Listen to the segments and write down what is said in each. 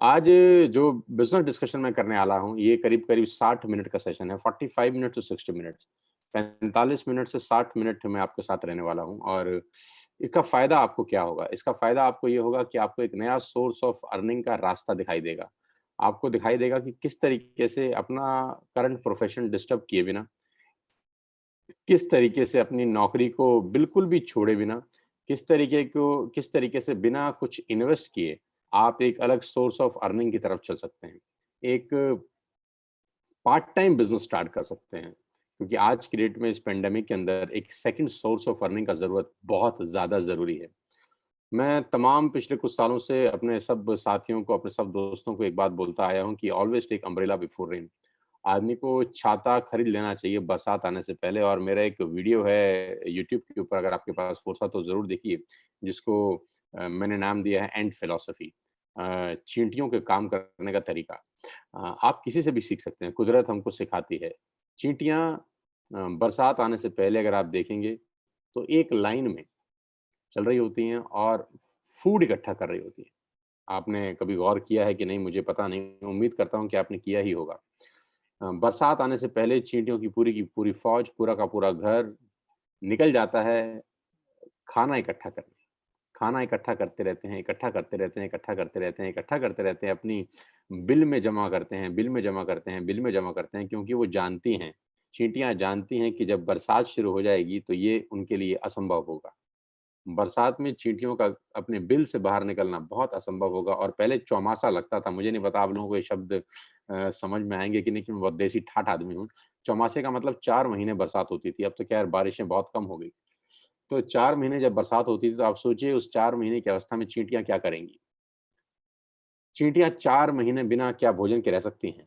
आज जो business discussion मैं करने वाला हूँ, ये करीब-करीब 60 मिनट का सेशन है, 45 मिनट टू 60 मिनट्स। 45 मिनट से 60 मिनट मैं आपके साथ रहने वाला हूँ और इसका फ़ायदा आपको क्या होगा? इसका फ़ायदा आपको ये होगा कि आपको एक नया सोर्स ऑफ अर्निंग का रास्ता दिखाई देगा। आपको दिखाई देगा कि किस तरीके से अपना करंट प्रोफ़ेशन डिस्टर्ब किए बिना, किस तरीके से अपनी नौकरी को बिल्कुल भी छोड़े बिना, किस तरीके से बिना कुछ इन्वेस्ट किए, आप एक अलग सोर्स ऑफ अर्निंग की तरफ चल सकते हैं। एक पार्ट टाइम बिज़नेस स्टार्ट कर सकते हैं, क्योंकि आज की डेट में इस पैंडेमिक के अंदर एक सेकंड सोर्स ऑफ अर्निंग का ज़रूरत बहुत ज़्यादा ज़रूरी है। मैं तमाम पिछले कुछ सालों से अपने सब साथियों को, अपने सब दोस्तों को एक बात बोलता आया हूँ कि always take umbrella before rain. आदमी को छाता खरीद लेना चाहिए बरसात आने से पहले और मेरा एक वीडियो है यूट्यूब के ऊपर अगर आपके पास फुर्सत हो ज़रूर देखिए, जिसको मैंने नाम दिया है एंट फिलॉसफी चींटियों के काम करने का तरीका। आप किसी से भी सीख सकते हैं, कुदरत हमको सिखाती है। चींटियाँ बरसात आने से पहले अगर आप देखेंगे, तो एक लाइन में चल रही होती हैं और फूड इकट्ठा कर रही होती हैं। आपने कभी गौर किया है कि नहीं मुझे पता नहीं, उम्मीद करता हूँ कि आपने किया ही होगा। बरसात आने से पहले चींटियों की पूरी फ़ौज, पूरा का पूरा घर निकल जाता है खाना इकट्ठा करने। खाना इकट्ठा करते रहते हैं, इकट्ठा करते रहते हैं, इकट्ठा करते रहते हैं, इकट्ठा करते रहते हैं, अपनी बिल में जमा करते हैं, बिल में जमा करते हैं, बिल में जमा करते हैं क्योंकि वो जानती हैं, चींटियाँ जानती हैं कि जब बरसात शुरू हो जाएगी तो ये उनके लिए असंभव होगा। बरसात में चींटियों का अपने बिल से बाहर निकलना बहुत असंभव होगा और पहले चौमासा लगता था। मुझे नहीं पता आप लोगों को ये शब्द समझ में आएँगे कि नहीं कि मैं बहुत देसी ठाठ आदमी हूँ। चौमासे का मतलब 4 महीने बरसात होती थी, अब तो ख़ैर बारिशें बहुत कम हो गई। तो 4 महीने जब बरसात होती थी तो आप सोचिए उस 4 महीने की अवस्था में चींटियाँ क्या करेंगी? चींटियाँ 4 महीने बिना क्या भोजन के रह सकती हैं?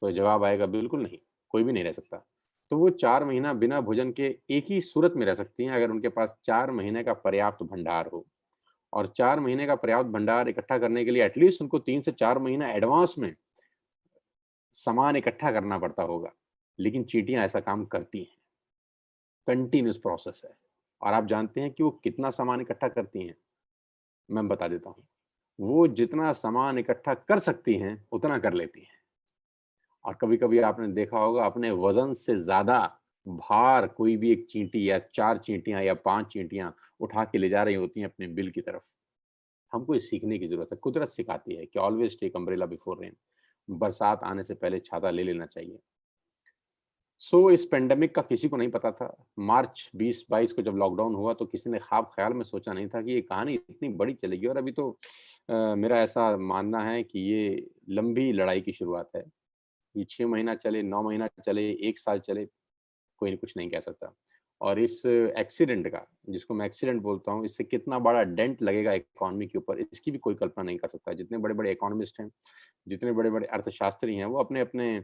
तो जवाब आएगा बिल्कुल नहीं, कोई भी नहीं रह सकता। तो वो 4 महीना बिना भोजन के एक ही सूरत में रह सकती हैं अगर उनके पास 4 महीने का पर्याप्त भंडार हो। और 4 महीने का पर्याप्त भंडार इकट्ठा करने के लिए एटलीस्ट उनको 3 से 4 महीना एडवांस में सामान इकट्ठा करना पड़ता होगा। लेकिन चींटियाँ ऐसा काम करती हैं, कंटीन्यूअस प्रोसेस है। और आप जानते हैं कि वो कितना सामान इकट्ठा करती हैं? मैं बता देता हूँ। वो जितना सामान इकट्ठा कर सकती हैं, उतना कर लेती हैं। और कभी-कभी आपने देखा होगा अपने वज़न से ज़्यादा भार कोई भी एक चींटी या 4 चींटियाँ या 5 चींटियाँ उठा के ले जा रही होती हैं अपने बिल की तरफ। हमको ये सीखने की ज़रूरत है। कुदरत सिखाती है कि always take umbrella before rain. बरसात आने से पहले छाता ले लेना चाहिए। इस पैंडेमिक का किसी को नहीं पता था। मार्च 20-22 को जब लॉकडाउन हुआ तो किसी ने ख़्वाब ख़्याल में सोचा नहीं था कि ये कहानी इतनी बड़ी चलेगी और अभी तो मेरा ऐसा मानना है कि ये लंबी लड़ाई की शुरुआत है। ये 6 महीना चले, 9 महीना चले, 1 साल चले, कोई कुछ नहीं कह सकता। और इस एक्सीडेंट का, जिसको मैं एक्सीडेंट बोलता हूँ, इससे कितना बड़ा डेंट लगेगा इकॉनमी के ऊपर, इसकी भी कोई कल्पना नहीं कर सकता। जितने बड़े-बड़े इकोनॉमिस्ट हैं, जितने बड़े-बड़े अर्थशास्त्री हैं, वो अपने-अपने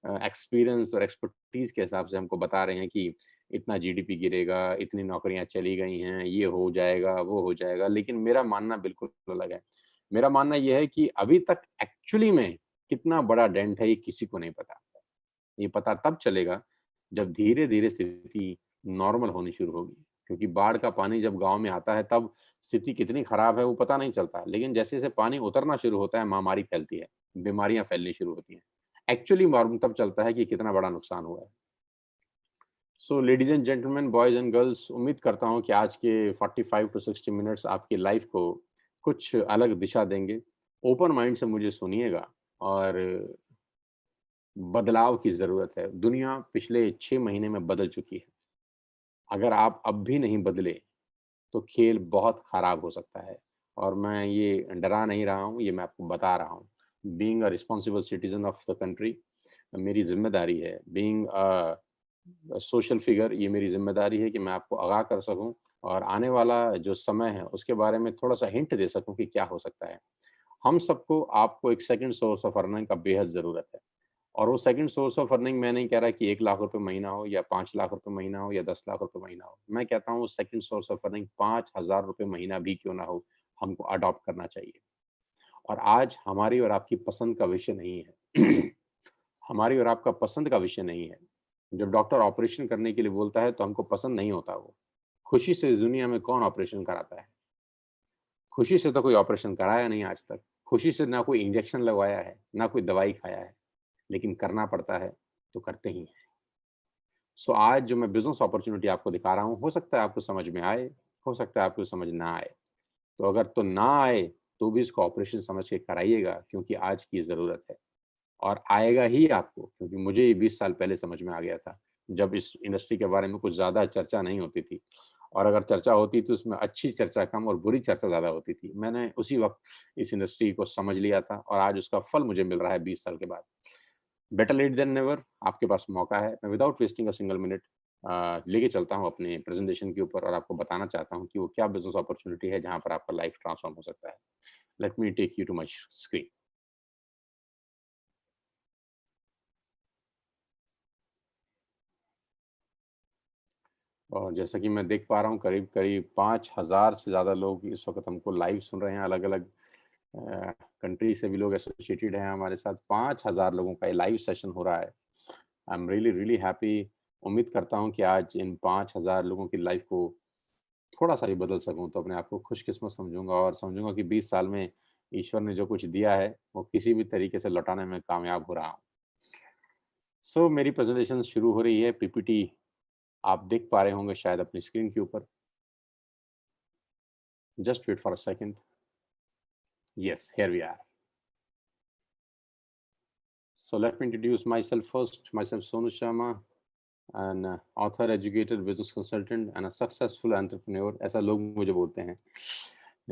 एक्सपीरियंस और एक्सपर्टीज़ के हिसाब से हमको बता रहे हैं कि इतना जीडीपी गिरेगा, इतनी नौकरियाँ चली गई हैं, ये हो जाएगा, वो हो जाएगा। लेकिन मेरा मानना बिल्कुल अलग है। मेरा मानना ये है कि अभी तक एक्चुअली में कितना बड़ा डेंट है, ये किसी को नहीं पता। ये पता तब चलेगा जब धीरे-धीरे स्थिति नॉर्मल होनी शुरू होगी। क्योंकि बाढ़ का पानी जब गाँव में आता है तब स्थिति कितनी खराब है वो पता नहीं चलता। लेकिन जैसे-जैसे पानी उतरना शुरू होता है महामारी फैलती है, बीमारियाँ फैलनी शुरू होती हैं। एक्चुअली मालूम तब चलता है कि कितना बड़ा नुकसान हुआ है। Ladies and gentleman, boys and girls उम्मीद करता हूँ कि आज के 45 टू 60 मिनट्स आपकी लाइफ़ को कुछ अलग दिशा देंगे। ओपन माइंड से मुझे सुनिएगा और बदलाव की ज़रूरत है। दुनिया पिछले 6 महीने में बदल चुकी है। अगर आप अब भी नहीं बदले, तो खेल बहुत खराब हो सकता है और मैं ये डरा नहीं रहा हूँ, ये मैं आपको बता रहा हूँ। Being a responsible citizen of the country मेरी ज़िम्मेदारी है। बीइंग सोशल फिगर ये मेरी ज़िम्मेदारी है कि मैं आपको आगाह कर सकूँ और आने वाला जो समय है, उसके बारे में थोड़ा-सा हिंट दे सकूँ कि क्या हो सकता है। हम सबको आपको एक सेकंड सोर्स ऑफ अर्निंग का बेहद ज़रूरत है। और वो सेकंड सोर्स ऑफ अर्निंग मैं नहीं कह रहा कि 1 लाख रुपए महीना हो या 5 लाख रुपए महीना हो या 10 लाख रुपए महीना हो। मैं कहता हूँ सेकंड सोर्स ऑफ अर्निंग 5,000 रुपए महीना भी क्यों ना हो, हमको अडॉप्ट करना चाहिए। और आज हमारी और आपकी पसंद का विषय नहीं है। हमारी और आपका पसंद का विषय नहीं है। जब डॉक्टर ऑपरेशन करने के लिए बोलता है तो हमको पसंद नहीं होता वो। खुशी से इस दुनिया में कौन ऑपरेशन कराता है? खुशी से तो कोई ऑपरेशन कराया नहीं आज तक। खुशी से ना कोई इंजेक्शन लगवाया है, ना कोई दवाई खाया है, लेकिन करना पड़ता है, तो करते ही हैं। सो आज जो मैं बिज़नेस अपॉर्च्युनिटी आपको दिखा रहा हूँ, हो सकता है आपको समझ में आए, हो सकता है आपको समझ ना आए। तो अगर तो ना आए, तो भी इसको ऑपरेशन समझ के कराइएगा, क्योंकि आज की ज़रूरत है। और आएगा ही आपको, क्योंकि मुझे ये 20 साल पहले समझ में आ गया था, जब इस इंडस्ट्री के बारे में कुछ ज़्यादा चर्चा नहीं होती थी, और अगर चर्चा होती तो उसमें अच्छी चर्चा कम और बुरी चर्चा ज़्यादा होती थी। मैंने उसी वक़्त इस इंडस्ट्री को समझ लिया था और आज उसका फल मुझे मिल रहा है 20 साल के बाद। बेटर लेट देन नेवर, आपके पास मौका है। मैं without wasting a single minute लेके चलता हूँ अपने प्रेज़ेंटेशन के ऊपर और आपको बताना चाहता हूँ कि वो क्या बिज़नेस अपॉर्च्युनिटी है जहाँ पर आपका लाइफ़ ट्रांसफ़ॉर्म हो सकता है। Let me take you to my screen. और जैसा कि मैं देख पा रहा हूँ करीब-करीब 5000 से ज़्यादा लोग इस वक़्त हमको लाइव सुन रहे हैं, अलग-अलग कंट्री से भी लोग एसोसिएटेड हैं हमारे साथ। 5000 लोगों का ये लाइव सेशन हो रहा है। I am really, really happy. उम्मीद करता हूँ कि आज इन 5000 लोगों की लाइफ़ को थोड़ा-सा भी बदल सकूँ, तो अपने आप को खुशकिस्मत समझूँगा और समझूँगा कि 20 साल में ईश्वर ने जो कुछ दिया है, वो किसी भी तरीके से लौटाने में कामयाब हो रहा हूँ। सो मेरी प्रेज़ेंटेशन शुरू हो रही है, पीपीटी आप देख पा रहे होंगे शायद अपनी स्क्रीन के ऊपर। Just wait for a second. Yes, here we are. So let me introduce myself first. Myself Sonu Sharma, an author, educator, business consultant, and a successful entrepreneur. ऐसा लोग मुझे बोलते हैं.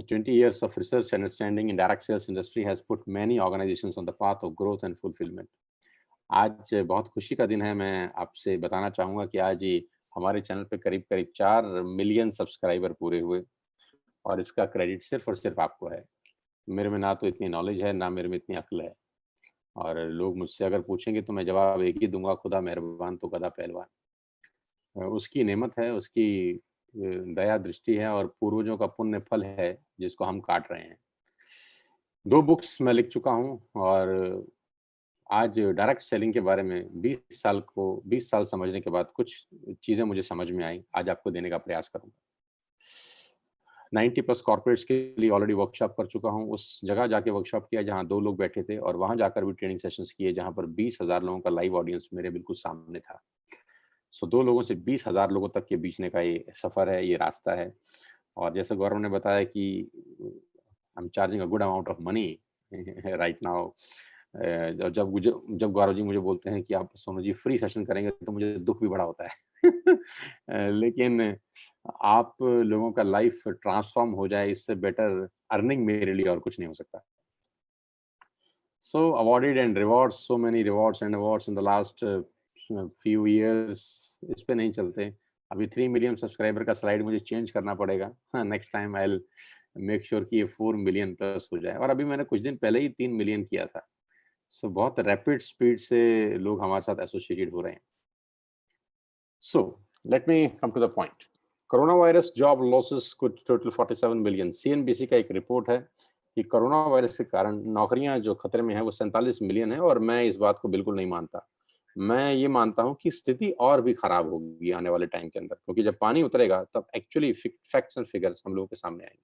20 years of research and understanding in direct sales industry has put many organizations on the path of growth and fulfillment. आज बहुत खुशी का दिन है। मैं आपसे बताना चाहूँगा कि आज ही हमारे चैनल पे करीब-करीब 4 मिलियन सब्सक्राइबर पूरे हुए और इसका क्रेडिट सिर्फ़ और सिर्फ़ आपको है। मेरे में ना तो इतनी नॉलेज है, ना मेरे में इतनी अक्ल है। और लोग मुझसे अगर पूछेंगे तो मैं जवाब एक ही दूँगा, खुदा मेहरबान तो गधा पहलवान। उसकी नेमत है, उसकी दया दृष्टि है और पूर्वजों का पुण्य फल है, जिसको हम काट रहे हैं। 2 बुक्स मैं लिख चुका हूँ और आज डायरेक्ट सेलिंग के बारे में 20 साल समझने के बाद कुछ चीज़ें मुझे समझ में आई, आज आपको देने का प्रयास करूँगा। 90 प्लस कॉर्पोरेट्स के लिए ऑलरेडी वर्कशॉप कर चुका हूँ। उस जगह जाके वर्कशॉप किया जहाँ 2 लोग बैठे थे और वहाँ जाकर भी ट्रेनिंग सेशंस किए जहाँ पर 20,000 लोगों का लाइव ऑडियंस मेरे बिल्कुल सामने था। सो 2 लोगों से 20,000 लोगों तक के बीचने का ये सफ़र है, ये रास्ता है। और जैसे गौरव ने बताया कि I am charging a good amount of money right now. जब गौरव जी मुझे बोलते हैं कि आप सोनू जी फ्री सेशन करेंगे तो मुझे दुःख भी बड़ा होता है। लेकिन आप लोगों का लाइफ ट्रांसफ़ॉर्म हो जाए इससे बेटर अर्निंग मेरे लिए और कुछ नहीं हो सकता। So awarded and rewards, so many rewards and awards in the last few years, इस पे नहीं चलते। अभी 3 मिलियन सब्सक्राइबर का स्लाइड मुझे चेंज करना पड़ेगा। हाँ, next time I will make sure कि ये 4 मिलियन प्लस हो जाए और अभी मैंने कुछ दिन पहले ही 3 मिलियन किया था। सो बहुत रैपिड स्पीड से लोग हमारे साथ एसोसिएटेड हो रहे हैं। So let me come to the point. Corona virus job losses could total 47 million. CNBC का एक रिपोर्ट है कि कोरोना वायरस के कारण नौकरियां जो खतरे में है वो 47 मिलियन है और मैं इस बात को बिल्कुल नहीं मानता। मैं ये मानता हूं कि स्थिति और भी खराब होगी आने वाले टाइम के अंदर, क्योंकि जब पानी उतरेगा तब एक्चुअली फैक्ट्स एंड फिगर्स हम लोगों के सामने आएंगे।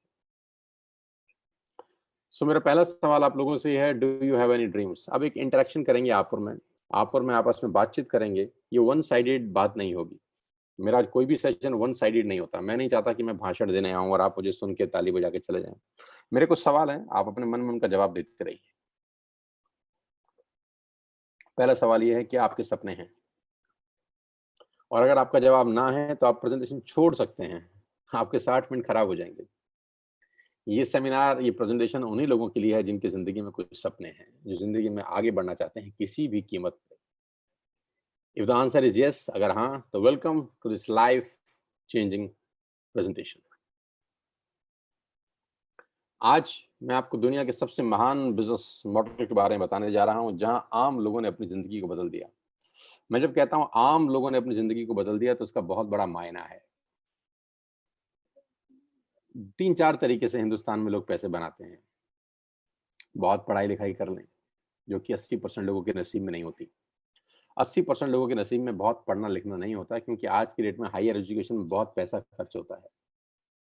सो मेरा पहला सवाल आप लोगों से ये है, do you have any dreams? अब एक इंटरेक्शन करेंगे आप और मैं आपस में बातचीत करेंगे। ये वन साइडेड बात नहीं होगी। मेरा कोई भी सेशन वन साइडेड नहीं होता। मैं नहीं चाहता कि मैं भाषण देने आऊँ और आप मुझे सुन के ताली बजा के चले जाएँ। मेरे कुछ सवाल हैं, आप अपने मन में उनका जवाब देते रहिए। पहला सवाल ये है कि आपके सपने हैं? और अगर आपका जवाब ना है तो आप प्रेज़ेंटेशन छोड़ सकते हैं। आपके 60 मिनट खराब हो जाएँगे। ये सेमिनार, ये प्रेज़ेंटेशन उन्हीं लोगों के लिए है जिनकी ज़िंदगी में कुछ सपने हैं, जो ज़िंदगी में आगे बढ़ना चाहते हैं किसी भी कीमत पे। If the answer is yes, अगर हाँ, तो welcome to this life changing presentation. आज मैं आपको दुनिया के सबसे महान बिज़नेस मॉडल के बारे में बताने जा रहा हूँ, जहाँ आम लोगों ने अपनी ज़िंदगी को बदल दिया। मैं जब कहता हूँ आम लोगों ने अपनी ज़िंदगी को बदल दिया, तो उसका बहुत बड़ा मायना है। 3-4 तरीके से हिंदुस्तान में लोग पैसे बनाते हैं। बहुत पढ़ाई-लिखाई कर लें, जो कि 80% लोगों के नसीब में नहीं होती। 80% लोगों के नसीब में बहुत पढ़ना-लिखना नहीं होता, क्योंकि आज की डेट में हायर एजुकेशन में बहुत पैसा खर्च होता है।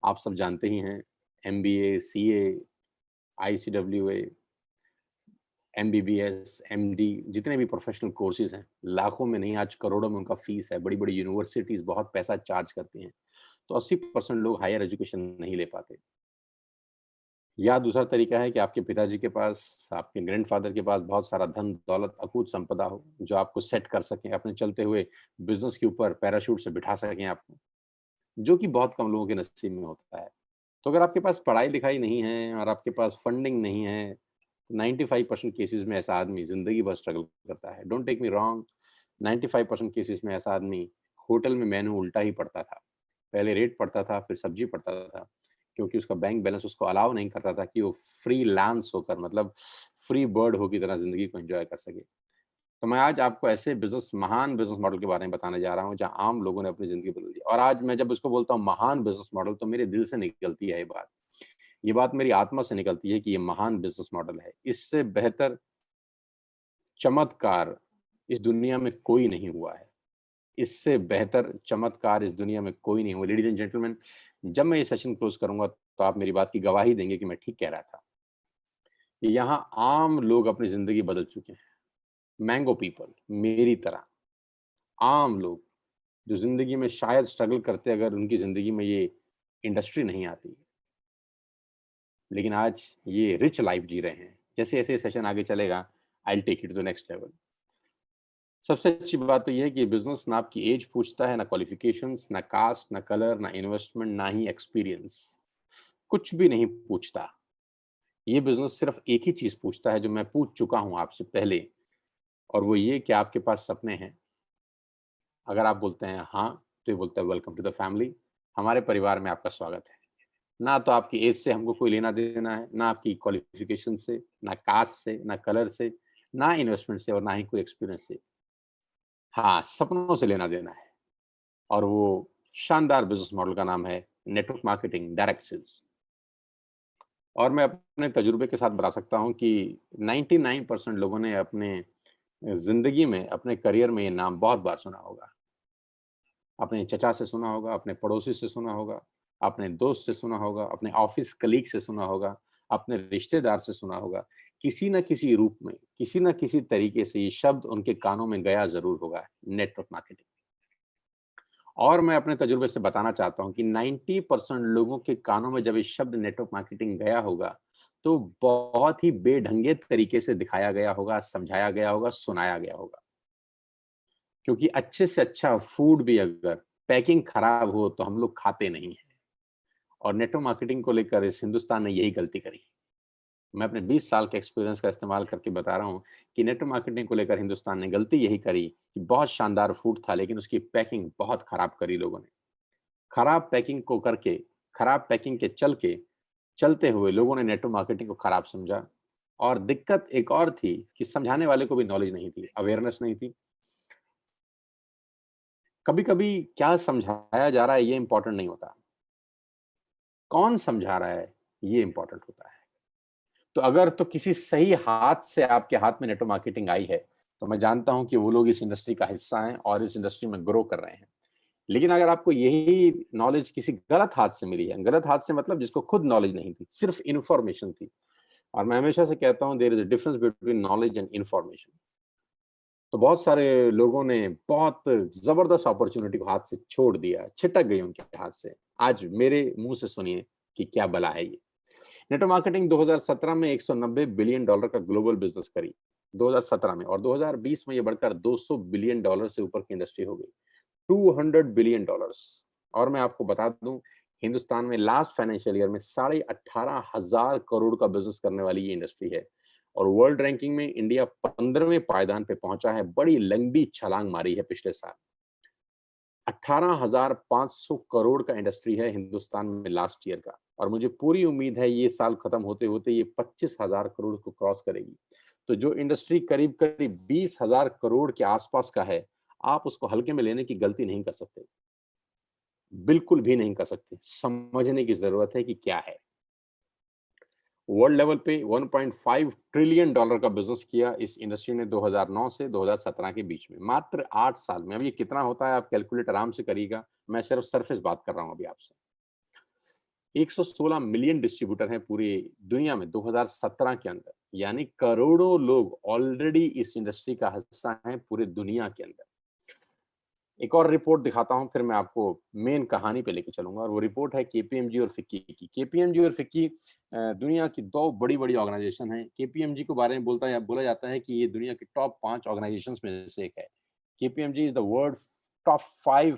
आप सब जानते ही हैं, MBA, CA, ICWA, MBBS, MD, जितने भी प्रोफेशनल कोर्सेज़ हैं, लाखों में नहीं आज करोड़ों में उनका फीस है। बड़ी-बड़ी यूनिवर्सिटीज़ बहुत पैसा चार्ज करती हैं। तो 80% लोग हायर एजुकेशन नहीं ले पाते। या दूसरा तरीका है कि आपके पिताजी के पास, आपके ग्रैंडफ़ादर के पास बहुत सारा धन-दौलत, अकूत संपदा हो, जो आपको सेट कर सकें, अपने चलते हुए बिज़नेस के ऊपर पैराशूट से बिठा सकें आपको, जो कि बहुत कम लोगों के नसीब में होता है। तो अगर आपके पास पढ़ाई-लिखाई नहीं है और आपके पास फंडिंग नहीं है, 95% केसेज़ में ऐसा आदमी ज़िंदगी भर स्ट्रगल करता है। Don't take me wrong, 95% cases में ऐसा आदमी होटल में मेनू उल्टा ही पढ़ता था। पहले रेट पढ़ता था, फिर सब्ज़ी पढ़ता था, क्योंकि उसका बैंक बैलेंस उसको अलाउ नहीं करता था कि वो फ्रीलांस होकर मतलब फ्री बर्ड हो की तरह ज़िंदगी को एन्जॉय कर सके। तो मैं आज आपको ऐसे महान बिज़नेस मॉडल के बारे में बताने जा रहा हूँ, जहाँ आम लोगों ने अपनी ज़िंदगी बदल दी। और आज मैं जब उसको बोलता हूँ महान बिज़नेस मॉडल, तो मेरे दिल से निकलती है ये बात। ये बात मेरी आत्मा से निकलती है कि ये महान बिज़नेस मॉडल है। इससे बेहतर चमत्कार इस दुनिया में कोई नहीं हुआ है। इससे बेहतर चमत्कार इस दुनिया में कोई नहीं हुआ। लेडीज़ एंड जेंटलमैन, जब मैं ये सेशन क्लोज़ करूँगा, तो आप मेरी बात की गवाही देंगे कि मैं ठीक कह रहा था। यहाँ आम लोग अपनी ज़िंदगी बदल चुके हैं। मैंगो पीपल, मेरी तरह, आम लोग, जो ज़िंदगी में शायद स्ट्रगल करते अगर उनकी ज़िंदगी में ये इंडस्ट्री नहीं आती। लेकिन आज ये रिच लाइफ़ जी रहे हैं। जैसे-जैसे ये सेशन आगे चलेगा, I will take it to the next level. सबसे अच्छी बात तो ये है कि बिज़नेस ना आपकी ऐज पूछता है, ना क्वालिफ़िकेशंस, ना कास्ट, ना कलर, ना इन्वेस्टमेंट, ना ही एक्सपीरियंस। कुछ भी नहीं पूछता। ये बिज़नेस सिर्फ़ एक ही चीज़ पूछता है, जो मैं पूछ चुका हूँ आपसे पहले, और वो ये कि आपके पास सपने हैं? अगर आप बोलते हैं हाँ, तो ये बोलता है वेलकम टू द फैमिली, हमारे परिवार में आपका स्वागत है। ना तो आपकी ऐज से हमको कोई लेना-देना है, ना आपकी क्वालिफ़िकेशन से, ना कास्ट से, ना कलर से, ना इन्वेस्टमेंट से और ना ही कोई एक्सपीरियंस से। हाँ, सपनों से लेना-देना है। और वो शानदार बिज़नेस मॉडल का नाम है नेटवर्क मार्केटिंग, डायरेक्ट सेल्स। और मैं अपने तजुर्बे के साथ बता सकता हूँ कि 99% लोगों ने अपने ज़िंदगी में, अपने करियर में ये नाम बहुत बार सुना होगा। अपने चचा से सुना होगा, अपने पड़ोसी से सुना होगा, अपने दोस्त से सुना होगा, अपने ऑफ़िस कलीग से सुना होगा, अपने रिश्तेदार से सुना होगा। किसी न किसी रूप में, किसी न किसी तरीके से ये शब्द उनके कानों में गया ज़रूर होगा, नेटवर्क मार्केटिंग। और मैं अपने तजुर्बे से बताना चाहता हूँ कि 90% लोगों के कानों में जब ये शब्द नेटवर्क मार्केटिंग गया होगा, तो बहुत ही बेढंगे तरीके से दिखाया गया होगा, समझाया गया होगा, सुनाया गया होगा। क्योंकि अच्छे से अच्छा फूड भी अगर पैकिंग खराब हो, तो हम लोग खाते नहीं हैं। और नेटवर्क मार्केटिंग को लेकर इस हिंदुस्तान ने यही गलती करी। मैं अपने 20 साल के एक्सपीरियंस का इस्तेमाल करके बता रहा हूँ कि नेटवर्क मार्केटिंग को लेकर हिंदुस्तान ने गलती यही करी कि बहुत शानदार फूड था, लेकिन उसकी पैकिंग बहुत खराब करी लोगों ने। खराब पैकिंग को करके, खराब पैकिंग के चलते हुए लोगों ने नेटवर्क मार्केटिंग को खराब समझा। और दिक्कत एक और थी कि समझाने वाले को भी नॉलेज नहीं थी, अवेयरनेस नहीं थी। कभी-कभी क्या समझाया जा रहा है ये इम्पोर्टेंट नहीं होता, कौन समझा रहा है ये इम्पोर्टेंट होता है। तो अगर तो किसी सही हाथ से आपके हाथ में नेटवर्क मार्केटिंग आई है, तो मैं जानता हूँ कि वो लोग इस इंडस्ट्री का हिस्सा हैं और इस इंडस्ट्री में ग्रो कर रहे हैं। लेकिन अगर आपको यही नॉलेज किसी गलत हाथ से मिली है, गलत हाथ से मतलब जिसको खुद नॉलेज नहीं थी, सिर्फ इन्फॉर्मेशन थी। और मैं हमेशा से कहता हूँ there is a difference between knowledge and information. तो बहुत सारे लोगों ने बहुत ज़बरदस्त अपॉर्च्युनिटी को हाथ से छोड़ दिया, छिटक गई उनके हाथ से। आज मेरे मुँह से सुनिए कि क्या बला है ये। नेटवर्क मार्केटिंग 2017 में $190 बिलियन का ग्लोबल बिज़नेस करी, 2017 में, और 2020 में ये बढ़कर $200 बिलियन से ऊपर की इंडस्ट्री हो गई। $200 बिलियन। और मैं आपको बता दूं, हिंदुस्तान में लास्ट फाइनेंशियल ईयर में 18,500 करोड़ का बिजनेस करने वाली ये इंडस्ट्री है। और वर्ल्ड रैंकिंग में इंडिया 15वें पायदान पे पहुंचा है। बड़ी लंबी छलांग मारी है पिछले साल। 18,500 करोड़ का इंडस्ट्री है हिंदुस्तान में लास्ट ईयर का, और मुझे पूरी उम्मीद है ये साल खत्म होते होते ये 25,000 करोड़ को क्रॉस करेगी। तो जो इंडस्ट्री करीब करीब 20,000 करोड़ के आसपास का है, आप उसको हल्के में लेने की गलती नहीं कर सकते, बिल्कुल भी नहीं कर सकते। समझने की जरूरत है कि क्या है। वर्ल्ड लेवल पे 1.5 ट्रिलियन डॉलर का बिजनेस किया इस इंडस्ट्री ने 2009 से 2017 के बीच में, मात्र 8 साल में। अब ये कितना होता है आप कैलकुलेट आराम से करिएगा, मैं सिर्फ सरफेस बात कर रहा हूं अभी आपसे। 116 मिलियन डिस्ट्रीब्यूटर हैं पूरी दुनिया में 2017 के अंदर। यानी करोड़ों लोग ऑलरेडी इस इंडस्ट्री का हिस्सा हैं पूरे दुनिया के अंदर। एक और रिपोर्ट दिखाता हूँ, फिर मैं आपको मेन कहानी पे लेके चलूँगा और वो रिपोर्ट है केपीएमजी और फिक्की की। केपीएमजी और फिक्की दुनिया की 2 बड़ी-बड़ी ऑर्गनाइज़ेशन हैं। केपीएमजी के बारे में बोला जाता है कि ये दुनिया की टॉप 5 ऑर्गनाइज़ेशंस में से एक है। KPMG is the world top 5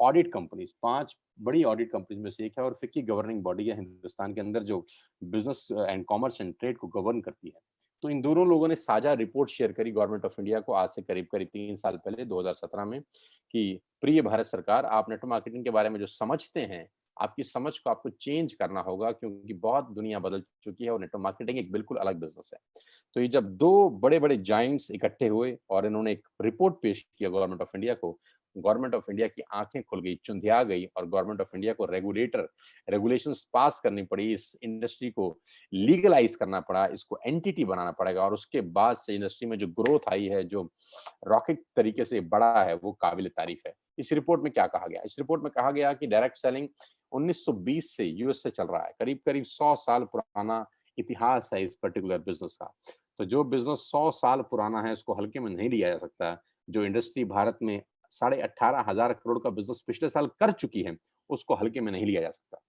audit companies, 5 बड़ी ऑडिट कंपनीज़ में से एक है और फिक्की गवर्निंग बॉडी है हिंदुस्तान के अंदर जो business and commerce and trade को गवर्न करती है। तो इन दोनों लोगों ने साझा रिपोर्ट शेयर करी गवर्नमेंट ऑफ इंडिया को आज से करीब-करीब 3 साल पहले 2017 में कि प्रिय भारत सरकार, आप नेटवर्क मार्केटिंग के बारे में जो समझते हैं, आपकी समझ को आपको चेंज करना होगा क्योंकि बहुत दुनिया बदल चुकी है और नेटवर्क मार्केटिंग एक बिल्कुल अलग बिज़नेस है। तो ये जब 2 बड़े-बड़े जायंट्स इकट्ठे हुए और इन्होंने एक रिपोर्ट पेश किया गवर्नमेंट ऑफ इंडिया को, गवर्नमेंट ऑफ इंडिया की आँखें खुल गई, चुंधिया गई और गवर्नमेंट ऑफ इंडिया को रेगुलेशंस पास करनी पड़ी, इस इंडस्ट्री को लीगलाइज़ करना पड़ा, इसको एंटिटी बनाना पड़ेगा और उसके बाद से इंडस्ट्री में जो ग्रोथ आई है, जो रॉकेट तरीके से बढ़ा है, वो काबिल-ए-तारीफ़ है। इस रिपोर्ट में क्या कहा गया? इस रिपोर्ट में कहा गया कि डायरेक्ट सेलिंग 1920 से यूएस से चल रहा है। करीब-करीब 100 साल पुराना इतिहास है इस पर्टिकुलर बिज़नेस का। तो जो बिज़नेस 100 साल पुराना है, उसको हल्के में नहीं लिया जा सकता। जो इंडस्ट्री भारत में 18,500 करोड़ का बिज़नेस पिछले साल कर चुकी है, उसको हल्के में नहीं लिया जा सकता।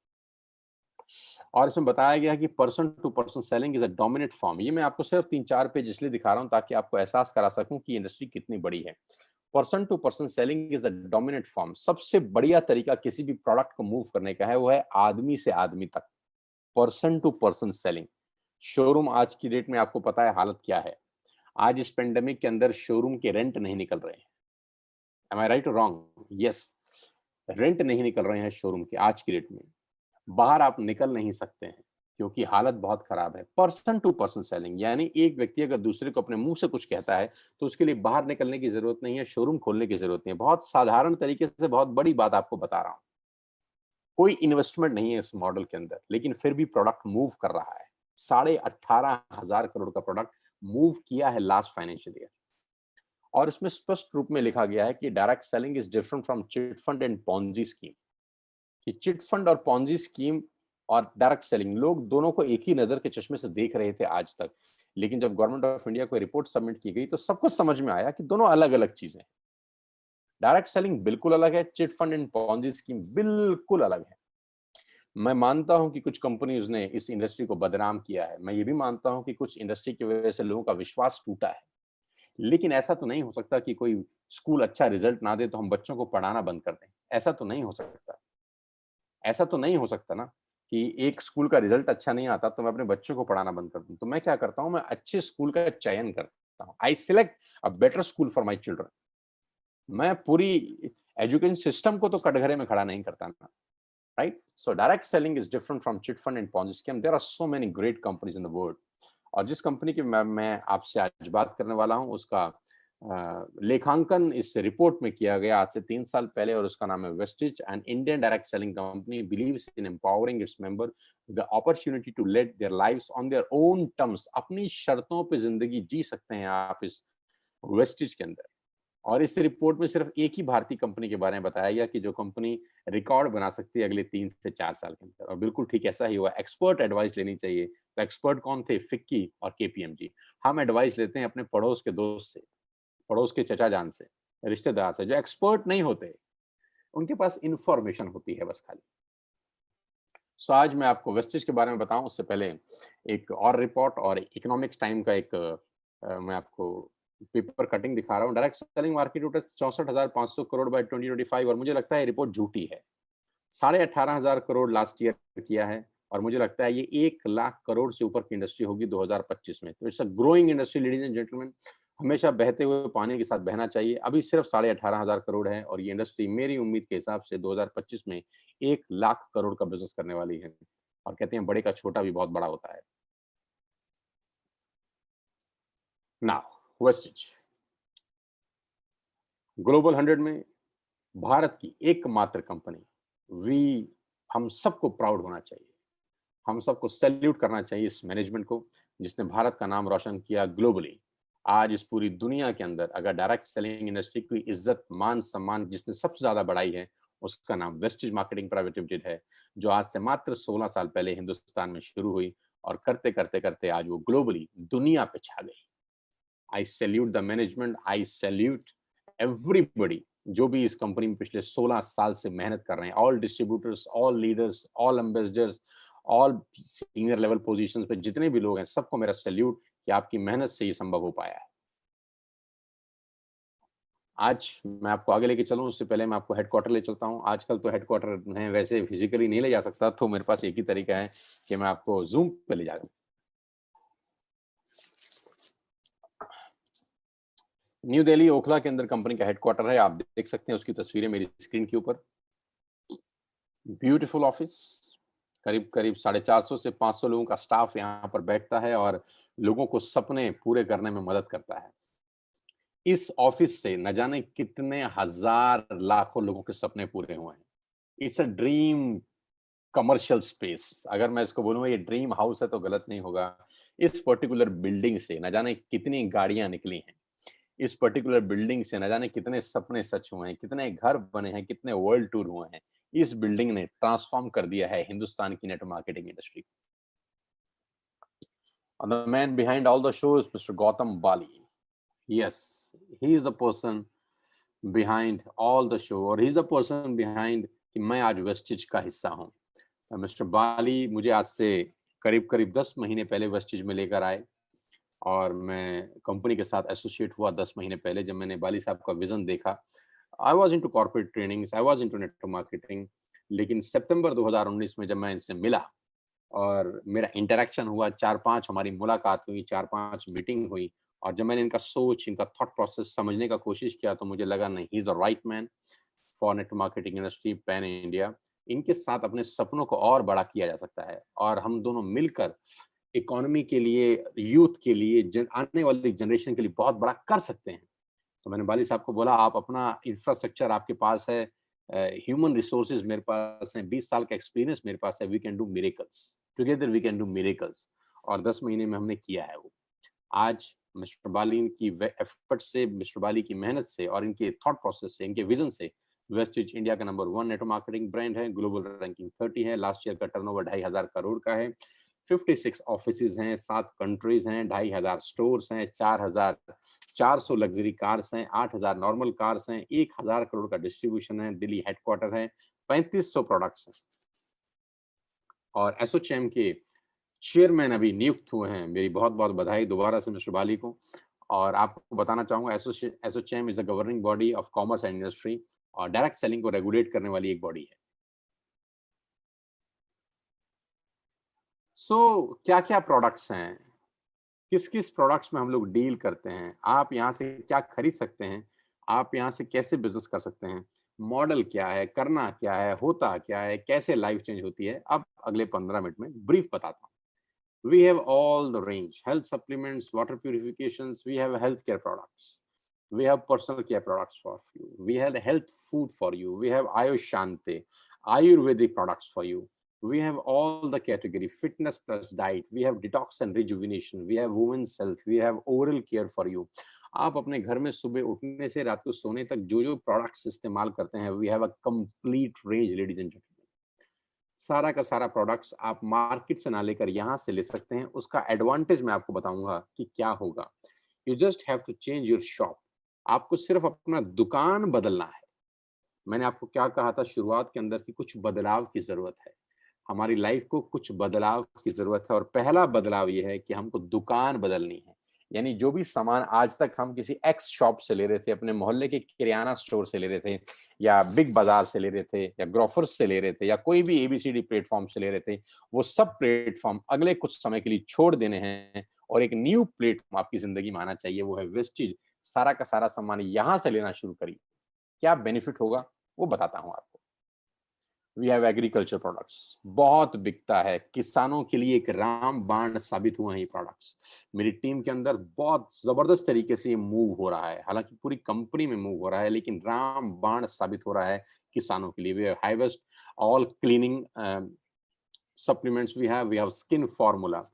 और इसमें बताया गया है कि person to person selling is a dominant form. ये मैं आपको सिर्फ 3-4 पेज इसलिए दिखा रहा हूँ ताकि आपको एहसास करा सकूँ कि इंडस्ट्री कितनी बड़ी है। Person to person selling is the dominant form. सबसे बढ़िया तरीका किसी भी प्रोडक्ट को मूव करने का है, वो है आदमी से आदमी तक। Person to person selling. Showroom आज की डेट में आपको पता है हालत क्या है। आज इस पैंडेमिक के अंदर शोरूम के रेंट नहीं निकल रहे हैं। एम आई राइट और रॉन्ग? यस, रेंट नहीं निकल रहे हैं शोरूम के आज की डेट में। बाहर आप निकल नहीं सकते हैं क्योंकि हालत बहुत खराब है। पर्सन टू पर्सन सेलिंग यानी एक व्यक्ति अगर दूसरे को अपने मुंह से कुछ कहता है तो उसके लिए बाहर निकलने की जरूरत नहीं है, शोरूम खोलने की जरूरत नहीं है। बहुत साधारण तरीके से बहुत बड़ी बात आपको बता रहा हूं। कोई इन्वेस्टमेंट नहीं है इस मॉडल के अंदर, लेकिन फिर भी प्रोडक्ट मूव कर रहा है। 18,500 करोड़ का प्रोडक्ट मूव किया है लास्ट फाइनेंशियल ईयर। और इसमें स्पष्ट रूप में लिखा गया है कि direct selling is different from chit fund and ponzi scheme. कि चिट फंड और पॉन्जी स्कीम और डायरेक्ट सेलिंग, लोग दोनों को एक ही नजर के चश्मे से देख रहे थे आज तक। लेकिन जब गवर्नमेंट ऑफ इंडिया को रिपोर्ट सबमिट की गई तो सबको समझ में आया कि दोनों अलग अलग चीजें हैं। डायरेक्ट सेलिंग बिल्कुल अलग है, chit fund and ponzi scheme बिल्कुल अलग है। मैं मानता हूं कि कुछ कंपनीज ने इस इंडस्ट्री को बदनाम किया है। मैं ये भी मानता हूं कि कुछ इंडस्ट्री की वजह से लोगों का विश्वास टूटा है। लेकिन ऐसा तो नहीं हो सकता कि कोई स्कूल अच्छा रिजल्ट ना दे तो हम बच्चों को पढ़ाना बंद कर दें। ऐसा तो नहीं हो सकता। ऐसा तो नहीं हो सकता ना कि एक स्कूल का रिजल्ट अच्छा नहीं आता तो मैं अपने बच्चों को पढ़ाना बंद कर दूं। तो मैं क्या करता हूं, मैं अच्छे स्कूल का चयन करता हूं। आई select a better school for my children. मैं पूरी एजुकेशन सिस्टम को तो कटघरे में खड़ा नहीं करता ना। Right? So direct selling is different from chit fund and ponzi scheme. There are so many great companies in the world. और जिस कंपनी की मैं आपसे आज बात करने वाला हूं, उसका लेखांकन इस रिपोर्ट में किया गया आज से 3 साल पहले और उसका नाम है Vestige. And Indian direct selling company believes in empowering its member the opportunity to lead their lives on their own terms. अपनी शर्तों पे जिंदगी जी सकते हैं आप इस वेस्टिज के अंदर। और इस रिपोर्ट में सिर्फ एक ही भारतीय कंपनी के बारे में बताया गया कि जो कंपनी रिकॉर्ड बना सकती है अगले 3 से 4 साल के अंदर। और बिल्कुल ठीक ऐसा ही हुआ। एक्सपर्ट एडवाइस लेनी चाहिए। तो एक्सपर्ट कौन थे? फिक्की और केपीएमजी। हम एडवाइस लेते हैं अपने पड़ोस के दोस्त से, पड़ोस के चचा जान से, रिश्तेदार से, जो एक्सपर्ट नहीं होते। उनके पास इंफॉर्मेशन होती है बस खाली। सो आज मैं आपको वेस्टेज के बारे में बताऊं उससे पहले एक और रिपोर्ट और इकोनॉमिक्स टाइम का एक मैं आपको पेपर कटिंग दिखा रहा हूँ। Direct selling market 64,500 crore by 2025 और मुझे लगता है ये रिपोर्ट झूठी है। 18,500 करोड़ लास्ट ईयर किया है और मुझे लगता है ये 1 लाख करोड़ से ऊपर की इंडस्ट्री होगी 2025 में। तो it's a growing industry ladies and gentleman. हमेशा बहते हुए पानी के साथ बहना चाहिए। अभी सिर्फ 18,500 करोड़ है और ये इंडस्ट्री मेरी उम्मीद के हिसाब से 2025 में 1 लाख करोड़ का बिजनेस करने वाली है। और कहते हैं बड़े का छोटा भी बहुत बड़ा होता है। नाउ वेस्टिज ग्लोबल 100 में भारत की एकमात्र कंपनी। वी हम सबको प्राउड होना चाहिए। हम सबको सैल्यूट करना चाहिए इस मैनेजमेंट को जिसने भारत का नाम रोशन किया ग्लोबली। आज इस पूरी दुनिया के अंदर अगर डायरेक्ट सेलिंग इंडस्ट्री की इज्जत मान सम्मान जिसने सबसे ज्यादा बढ़ाई है उसका नाम वेस्टिज मार्केटिंग प्राइवेट लिमिटेड है, जो आज से मात्र 16 साल पहले हिंदुस्तान में शुरू हुई और करते करते करते आज वो ग्लोबली दुनिया पे छा गई। आई salute the management, I salute everybody जो भी इस कंपनी में पिछले 16 साल से मेहनत कर रहे हैं, all distributors, all leaders, all ambassadors, all senior level positions पे जितने भी लोग हैं, सबको मेरा सैल्यूट कि आपकी मेहनत से ये संभव हो पाया है। आज मैं आपको आगे लेके चलूं उससे पहले मैं आपको हेडक्वार्टर ले चलता हूं। आजकल तो हेडक्वार्टर में वैसे फिजिकली नहीं ले जा सकता, तो मेरे पास एक ही तरीका है कि मैं आपको जूम पे ले जाऊं। न्यू दिल्ली ओखला के अंदर कंपनी का हेडक्वार्टर है। आप देख सकते हैं उसकी तस्वीरें मेरी स्क्रीन के ऊपर। ब्यूटीफुल ऑफिस, करीब करीब 450 से 500 लोगों का स्टाफ यहाँ पर बैठता है और लोगों को सपने पूरे करने में मदद करता है। इस ऑफिस से न जाने कितने हजार लाखों लोगों के सपने पूरे हुए हैं। It's a dream commercial space. अगर मैं इसको बोलूंगा ये ड्रीम हाउस है तो गलत नहीं होगा। इस पर्टिकुलर बिल्डिंग से न जाने कितनी गाड़ियां निकली हैं। इस पर्टिकुलर बिल्डिंग से न जाने कितने सपने सच हुए हैं, कितने घर बने हैं, कितने वर्ल्ड टूर हुए हैं। इस बिल्डिंग ने ट्रांसफॉर्म कर दिया है हिंदुस्तान की network marketing industry. And the man behind all the show is Mr. Gautam Bali. Yes, he is the person behind all the show, और he is the person behind कि मैं आज वेस्टिज का हिस्सा हूँ। मिस्टर बाली मुझे आज से करीब करीब 10 महीने पहले वेस्टिज में लेकर आए और मैं कंपनी के साथ एसोसिएट हुआ 10 महीने पहले। जब मैंने बाली साहब का विजन देखा, I was into corporate trainings, I was into network marketing. लेकिन सितंबर 2019 में जब मैं इनसे मिला और मेरा इंटरेक्शन हुआ, 4-5 हमारी मुलाकात हुई, 4-5 मीटिंग हुई, और जब मैंने इनका सोच, इनका थॉट प्रोसेस समझने का कोशिश किया तो मुझे लगा नहीं, he is the right man for network marketing industry pan India. इनके साथ अपने सपनों को और बड़ा किया जा सकता है और हम दोनों मिलकर इकोनॉमी के लिए, यूथ के लिए, आने वाली जनरेशन के लिए बहुत बड़ा कर सकते हैं। तो मैंने बाली साहब को बोला, आप अपना इंफ्रास्ट्रक्चर आपके पास है, ह्यूमन रिसोर्सेज मेरे पास हैं, 20 साल का एक्सपीरियंस मेरे पास है, we can do miracles together, we can do miracles. और 10 महीने में हमने किया है वो। आज मिस्टर बाली की एफर्ट से, मिस्टर बाली की मेहनत से और इनके थॉट प्रोसेस से, इनके विजन से वेस्टिज इंडिया का नंबर 1 नेटवर्क मार्केटिंग ब्रांड है। ग्लोबल रैंकिंग 30 है। लास्ट ईयर का टर्नओवर 2,500 करोड़ का है। 56 ऑफिसेज हैं, 7 कंट्रीज हैं, 2,500 स्टोर्स हैं, 4,400 लग्जरी कार्स हैं, 8,000 नॉर्मल कार्स हैं, 1,000 करोड़ का डिस्ट्रीब्यूशन है, दिल्ली हेडक्वार्टर है, 3,500 प्रोडक्ट्स हैं। और एसोचैम के चेयरमैन अभी नियुक्त हुए हैं। मेरी बहुत बहुत बधाई दोबारा से मिस्टर बाली को। और आपको बताना चाहूंगा, ASSOCHAM is the governing body of commerce and industry और डायरेक्ट सेलिंग को रेगुलेट करने वाली एक बॉडी है। क्या क्या प्रोडक्ट्स हैं, किस किस प्रोडक्ट्स में हम लोग डील करते हैं, आप यहाँ से क्या खरीद सकते हैं, आप यहाँ से कैसे बिजनेस कर सकते हैं, मॉडल क्या है, करना क्या है, होता क्या है, कैसे लाइफ चेंज होती है, अब अगले 15 मिनट में ब्रीफ बताता हूँ। We have all the range: health supplements, water purifications, we have healthcare products, we have personal care products for you, we have health food for you, we have Ayush Shanti, Ayurvedic products for you, we have all the category fitness plus diet, we have detox and rejuvenation, we have women's health, we have oral care for you। आप अपने घर में सुबह उठने से रात को सोने तक जो जो प्रोडक्ट्स इस्तेमाल करते हैं, we have a complete range ladies and gentleman. सारा का सारा प्रोडक्ट्स आप मार्केट से ना लेकर यहाँ से ले सकते हैं। उसका एडवांटेज मैं आपको बताऊंगा कि क्या होगा। You just have to change your shop. आपको सिर्फ अपना दुकान बदलना है। मैंने आपको क्या कहा था शुरुआत के अंदर कि कुछ बदलाव की जरूरत है। हमारी लाइफ को कुछ बदलाव की जरूरत है और पहला बदलाव ये है कि हमको दुकान बदलनी है। यानी जो भी सामान आज तक हम किसी एक्स शॉप से ले रहे थे, अपने मोहल्ले के किराना स्टोर से ले रहे थे, या बिग बाजार से ले रहे थे, या ग्रोफर्स से ले रहे थे, या कोई भी एबीसीडी प्लेटफॉर्म से ले रहे थे, वो सब प्लेटफॉर्म अगले कुछ समय के लिए छोड़ देने हैं और एक न्यू प्लेटफॉर्म आपकी जिंदगी में आना चाहिए, वो है वेस्टिज। सारा का सारा सामान यहाँ से लेना शुरू करिए। क्या बेनिफिट होगा वो बताता हूँ आपको। वी हैव एग्रीकल्चर प्रोडक्ट्स, बहुत बिकता है, किसानों के लिए एक रामबाण साबित हुए हैं ये प्रोडक्ट्स। मेरी टीम के अंदर बहुत जबरदस्त तरीके से ये मूव हो रहा है, हालांकि पूरी कंपनी में मूव हो रहा है, लेकिन रामबाण साबित हो रहा है किसानों के लिए। We have highest all cleaning supplements, we have skin formula,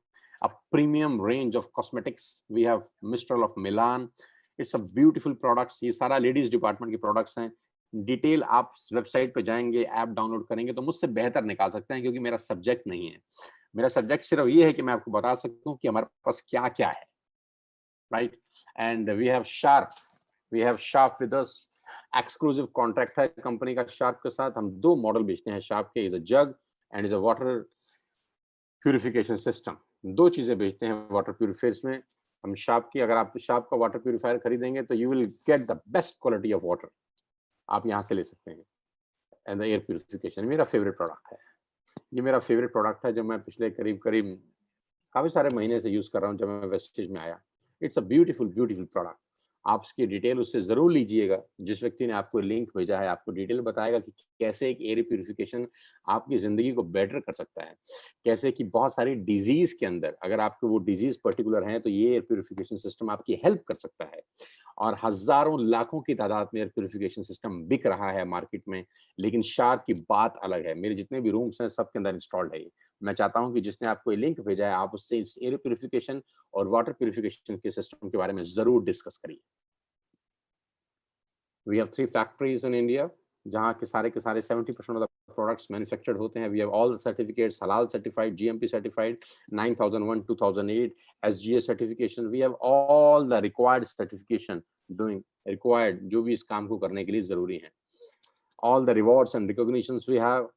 a premium range of cosmetics, we have Mistral of Milan, it's a beautiful products। ये सारा लेडीज डिपार्टमेंट के प्रोडक्ट्स हैं। डिटेल आप वेबसाइट पे जाएंगे, ऐप डाउनलोड करेंगे तो मुझसे बेहतर निकाल सकते हैं, क्योंकि मेरा सब्जेक्ट नहीं है। मेरा सब्जेक्ट सिर्फ ये है कि मैं आपको बता सकता हूँ कि हमारे पास क्या-क्या है, right? And we have Sharp with us, exclusive contract है कंपनी का शार्प के साथ। हम 2 मॉडल बेचते हैं शार्प के, is a jug and is a water purification system. 2 चीज़ें बेचते हैं वाटर प्यूरीफायर्स में। हम शार्प की, अगर आप शार्प का वाटर प्यूरीफायर खरीदेंगे तो you will get the best quality of water, आप यहाँ से ले सकते हैं। एंड द एयर प्यूरिफिकेशन मेरा फेवरेट प्रोडक्ट है। ये मेरा फेवरेट प्रोडक्ट है जो मैं पिछले करीब-करीब काफ़ी सारे महीने से यूज़ कर रहा हूँ जब मैं वेस्टेज में आया। It's a beautiful product. आप इसकी डिटेल उससे ज़रूर लीजिएगा। जिस व्यक्ति ने आपको लिंक भेजा है, आपको डिटेल बताएगा कि कैसे एक एयर प्यूरिफिकेशन आपकी ज़िंदगी को बेटर कर सकता है। कैसे कि बहुत सारी डिज़ीज़ के अंदर अगर आपको वो डिज़ीज़ पर्टिकुलर है तो ये एयर प्यूरिफिकेशन सिस्टम आपकी हेल्प कर सकता है। और हज़ारों, लाखों की तादाद में एयर प्यूरिफिकेशन सिस्टम बिक रहा है मार्केट में, लेकिन शार्प की बात अलग है। मेरे जितने भी रूम्स हैं सबके अंदर इंस्टॉल्ड है ये। मैं चाहता हूँ कि जिसने आपको ये लिंक भेजा है, आप उससे इस एयर प्यूरिफिकेशन और वाटर प्यूरिफिकेशन के सिस्टम के बारे में ज़रूर डिस्कस करिए। We have 3 factories in India, जहाँ के सारे 70% ऑफ द प्रोडक्ट्स मैन्युफैक्चर्ड होते हैं। We have all the certificates, हलाल certified, GMP certified, 9001, 2008, SGA certification. We have all the required certification doing required, जो भी इस काम को करने के लिए ज़रूरी है। All the rewards and recognitions we have,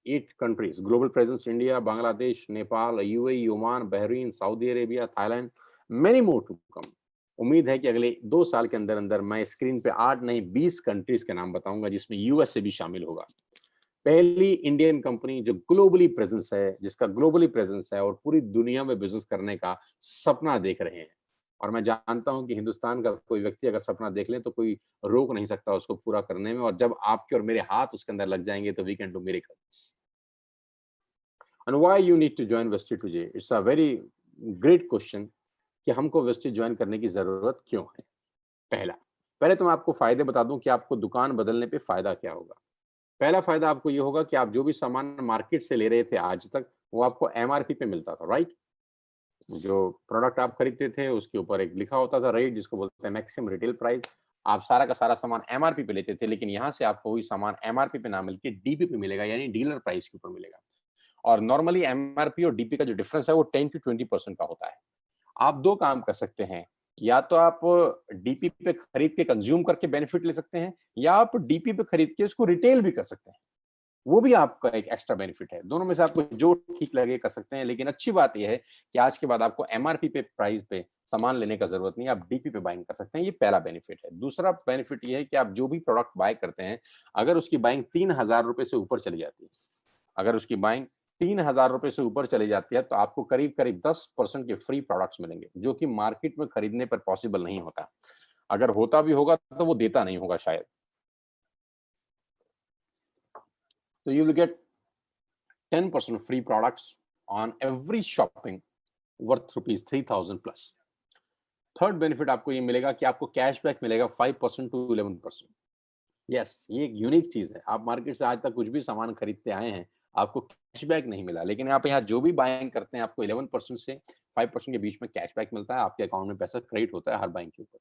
8 countries, global presence, India, Bangladesh, Nepal, UAE, Oman, Bahrain, Saudi Arabia, Thailand, many more to come. उम्मीद है कि अगले 2 साल के अंदर-अंदर मैं स्क्रीन पे 8 नहीं 20 कंट्रीज के नाम बताऊंगा जिसमें यूएसए भी शामिल होगा। पहली इंडियन कंपनी जो ग्लोबली प्रेजेंस है, जिसका ग्लोबली प्रेजेंस है और पूरी दुनिया में बिज़नेस करने का सपना देख रहे हैं। और मैं जानता हूं कि हिंदुस्तान का कोई व्यक्ति अगर सपना देख ले तो कोई रोक नहीं सकता उसको पूरा करने में, और जब आपके और मेरे हाथ उसके अंदर लग जाएंगे तो we can do miracles. And why you need to join Vestige today? It's a very great question कि हमको वेस्टेज ज्वाइन करने की ज़रूरत क्यों है? पहला, पहले तो मैं आपको फ़ायदे बता दूं कि आपको दुकान बदलने पे फ़ायदा क्या होगा। पहला फ़ायदा आपको ये होगा कि आप जो भी सामान मार्केट से ले रहे थे आज तक, वो आपको एमआरपी पे मिलता था, राइट? जो प्रोडक्ट आप खरीदते थे उसके ऊपर एक लिखा होता था रेट, जिसको बोलते हैं मैक्सिमम रिटेल प्राइस। आप सारा का सारा सामान एमआरपी पे लेते थे, लेकिन यहाँ से आपको वही सामान एमआरपी पे ना मिलके डीपी पे मिलेगा, यानी डीलर प्राइस के ऊपर मिलेगा। और नॉर्मली एमआरपी और डीपी का जो डिफरेंस है वो 10 टू 20% का होता है। आप 2 काम कर सकते हैं, या तो आप डीपी पे खरीद के कंज्यूम करके बेनिफिट ले सकते हैं, या आप डीपी पे खरीद के उसको रिटेल भी कर सकते हैं। वो भी आपका एक एक्स्ट्रा बेनिफिट है। दोनों में से आपको जो ठीक लगे कर सकते हैं, लेकिन अच्छी बात ये है कि आज के बाद आपको एमआरपी पे प्राइस पे सामान लेने का ज़रूरत नहीं है, आप डीपी पे बाइंग कर सकते हैं, ये पहला बेनिफिट है। दूसरा बेनिफिट ये है कि आप जो भी प्रोडक्ट बाय करते हैं, अगर उसकी बाइंग ₹3000 से ऊपर चली जाती है, अगर उसकी बाइंग ₹3000 से ऊपर चली जाती है, तो आपको करीब-करीब 10% के फ्री प्रोडक्ट्स मिलेंगे, जो कि मार्केट में खरीदने पर पॉसिबल नहीं होता। अगर होता भी होगा, तो वो देता नहीं होगा शायद। तो you will get 10% free products on every shopping worth rupees 3000 plus. Third benefit आपको ये मिलेगा कि आपको कैशबैक मिलेगा 5% टू 11%। यस, ये एक यूनिक चीज है। आप मार्केट से आज तक कुछ भी सामान खरीदते आए हैं, आपको कैशबैक नहीं मिला, लेकिन आप यहाँ जो भी बाइंग करते हैं आपको 11% से 5% के बीच में कैशबैक मिलता है, आपके अकाउंट में पैसा क्रेडिट होता है हर बाइंग के ऊपर।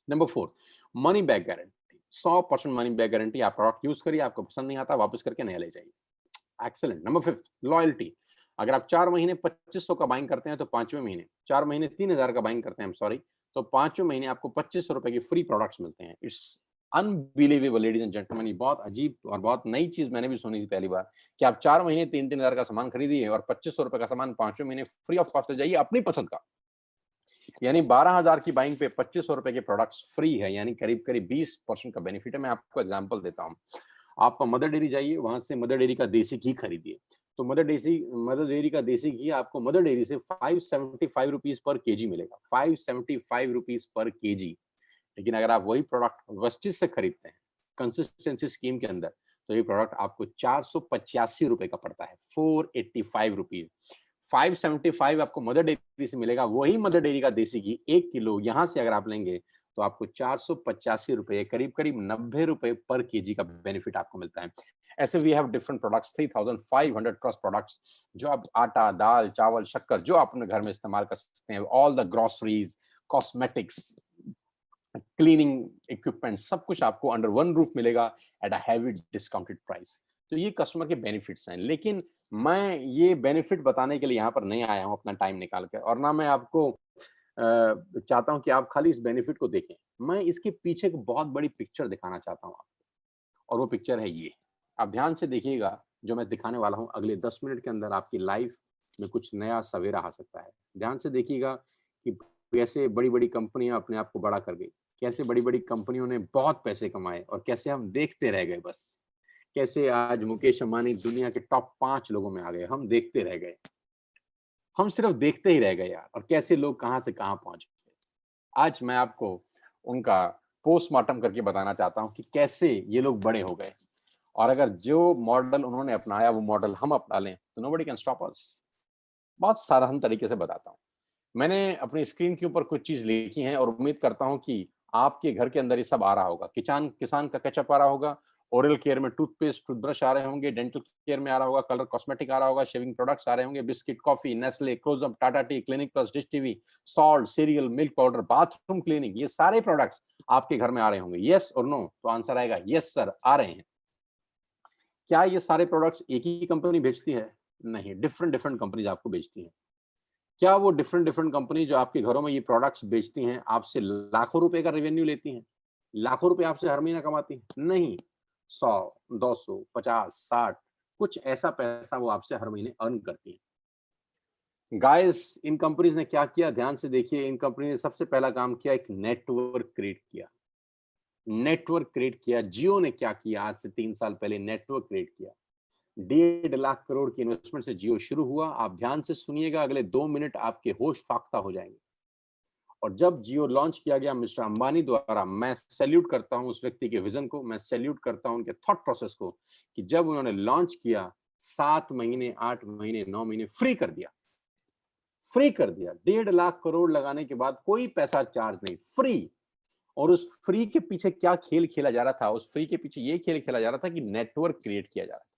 Number 4, money back guarantee. 100% money back guarantee. आप प्रोडक्ट यूज करिए, आपको पसंद नहीं आता वापस करके नया ले जाइए। एक्सेलेंट। Number 5, loyalty. अगर आप 4 महीने 2500 का बाइंग करते हैं तो 5वें महीने 4 महीने 3000 का बाइंग करते हैं, सॉरी, तो 5वें महीने आपको ₹2500 के फ्री प्रोडक्ट्स मिलते हैं। It's unbelievable ladies and gentleman. ये बहुत अजीब और बहुत नई चीज़ मैंने भी सुनी थी पहली बार, कि आप 4 महीने 3-3 हज़ार का सामान खरीदिए और ₹2500 का सामान 5वें महीने फ्री ऑफ कॉस्ट ले जाइए अपनी पसंद का। यानी 12,000 की बाइंग पे ₹2500 के प्रोडक्ट्स फ्री है, यानी करीब-करीब 20% का बेनिफिट है। मैं आपको एग्जांपल देता हूँ। आप मदर डेयरी जाइए, वहाँ से मदर डेयरी का देसी घी खरीदिए। तो मदर डेयरी का देसी घी आपको मदर डेयरी से ₹575 पर केजी मिलेगा, ₹575 पर केजी। लेकिन अगर आप वही प्रोडक्ट वेस्टेज से खरीदते हैं, कंसिस्टेंसी स्कीम के अंदर, तो ये प्रोडक्ट आपको ₹485 का पड़ता है, ₹485। 575 आपको मदर डेयरी से मिलेगा, वही मदर डेयरी का देसी घी 1 किलो यहाँ से अगर आप लेंगे, तो आपको ₹485, करीब-करीब ₹90 पर केजी का बेनिफिट आपको मिलता है। ऐसे we have different products, 3500 plus products, जो आप आटा, दाल, चावल, शक्कर जो आप अपने घर में इस्तेमाल कर सकते हैं, all the groceries, cosmetics, cleaning equipment, सब कुछ आपको अंडर वन रूफ मिलेगा at a heavy discounted price. तो ये कस्टमर के बेनिफिट्स हैं। लेकिन मैं ये बेनिफिट बताने के लिए यहाँ पर नहीं आया हूँ अपना टाइम निकाल के, और ना मैं आपको चाहता हूँ कि आप खाली इस बेनिफिट को देखें। मैं इसके पीछे एक बहुत बड़ी पिक्चर दिखाना चाहता हूँ आपको, और वो पिक्चर है ये। आप ध्यान से देखिएगा, जो मैं दिखाने वाला हूँ अगले 10 मिनट के अंदर आपकी लाइफ में कुछ नया सवेरा आ सकता है। ध्यान से देखिएगा कि कैसे बड़ी-बड़ी कंपनियाँ अपने आप को बड़ा कर गई, कैसे बड़ी-बड़ी कंपनियों ने बहुत पैसे कमाए और कैसे हम देखते रह गए बस। कैसे आज मुकेश अंबानी दुनिया के टॉप 5 लोगों में आ गए, हम देखते रह गए। हम सिर्फ देखते ही रह गए यार, और कैसे लोग कहाँ से कहाँ पहुँच गए। आज मैं आपको उनका पोस्टमार्टम करके बताना चाहता हूँ कि कैसे ये लोग बड़े हो गए, और अगर जो मॉडल उन्होंने अपनाया वो मॉडल हम अपना लें तो नोबडी कैन स्टॉप अस। बहुत साधारण तरीके से बताता हूँ। मैंने अपनी स्क्रीन के ऊपर कुछ चीज़ लिखी हैं और उम्मीद करता हूँ कि आपके घर के अंदर ये सब आ रहा होगा। किचान किसान का केचअप आ रहा होगा, ओरल केयर में टूथपेस्ट, टूथब्रश आ रहे होंगे, डेंटल केयर में आ रहा होगा, कलर कॉस्मेटिक आ रहा होगा, शेविंग प्रोडक्ट्स आ रहे होंगे, biscuit, coffee, Nestle, Closeup, Tata tea, Clinic Plus, Dish TV, salt, cereal, milk powder, bathroom cleaning, ये सारे प्रोडक्ट्स आपके घर में आ रहे होंगे। येस और नो? तो आंसर आएगा येस सर, आ रहे हैं। क्या ये सारे प्रोडक्ट्स एक ही कंपनी बेचती है? नहीं, डिफरेंट-डिफरेंट कंपनीज़ आपको बेचती हैं। क्या वो डिफरेंट-डिफरेंट कंपनी जो आपके घरों में ये प्रोडक्ट्स बेचती हैं, आपसे लाखों रुपए का रेवेन्यू लेती हैं? लाखों रुपए आपसे हर महीना कमाती हैं? नहीं, 100, 200, 50, 60, कुछ ऐसा पैसा वो आपसे हर महीने अर्न करती हैं। गाइस, इन कंपनीज़ ने क्या किया, ध्यान से देखिए, इन कंपनी ने सबसे पहला काम किया, एक नेटवर्क क्रिएट किया। नेटवर्क क्रिएट किया। जियो ने क्या किया, आज से 3 साल पहले नेटवर्क क्रिएट किया। 1.5 लाख करोड़ की इन्वेस्टमेंट से जियो शुरू हुआ। आप ध्यान से सुनिएगा, अगले 2 मिनट आपके होश फाख्ता हो जाएँगे। और जब जियो लॉन्च किया गया मिस्टर अंबानी द्वारा, मैं सैल्यूट करता हूँ उस व्यक्ति के विज़न को, मैं सैल्यूट करता हूँ उनके थॉट प्रोसेस को, कि जब उन्होंने लॉन्च किया, 7 महीने, 8 महीने, 9 महीने फ्री कर दिया। फ्री कर दिया। 1.5 लाख करोड़ लगाने के बाद कोई पैसा चार्ज नहीं, फ्री। और उस फ्री के पीछे क्या खेल खेला जा रहा था? उस फ्री के पीछे ये खेल खेला जा रहा था कि नेटवर्क क्रिएट किया जा रहा था।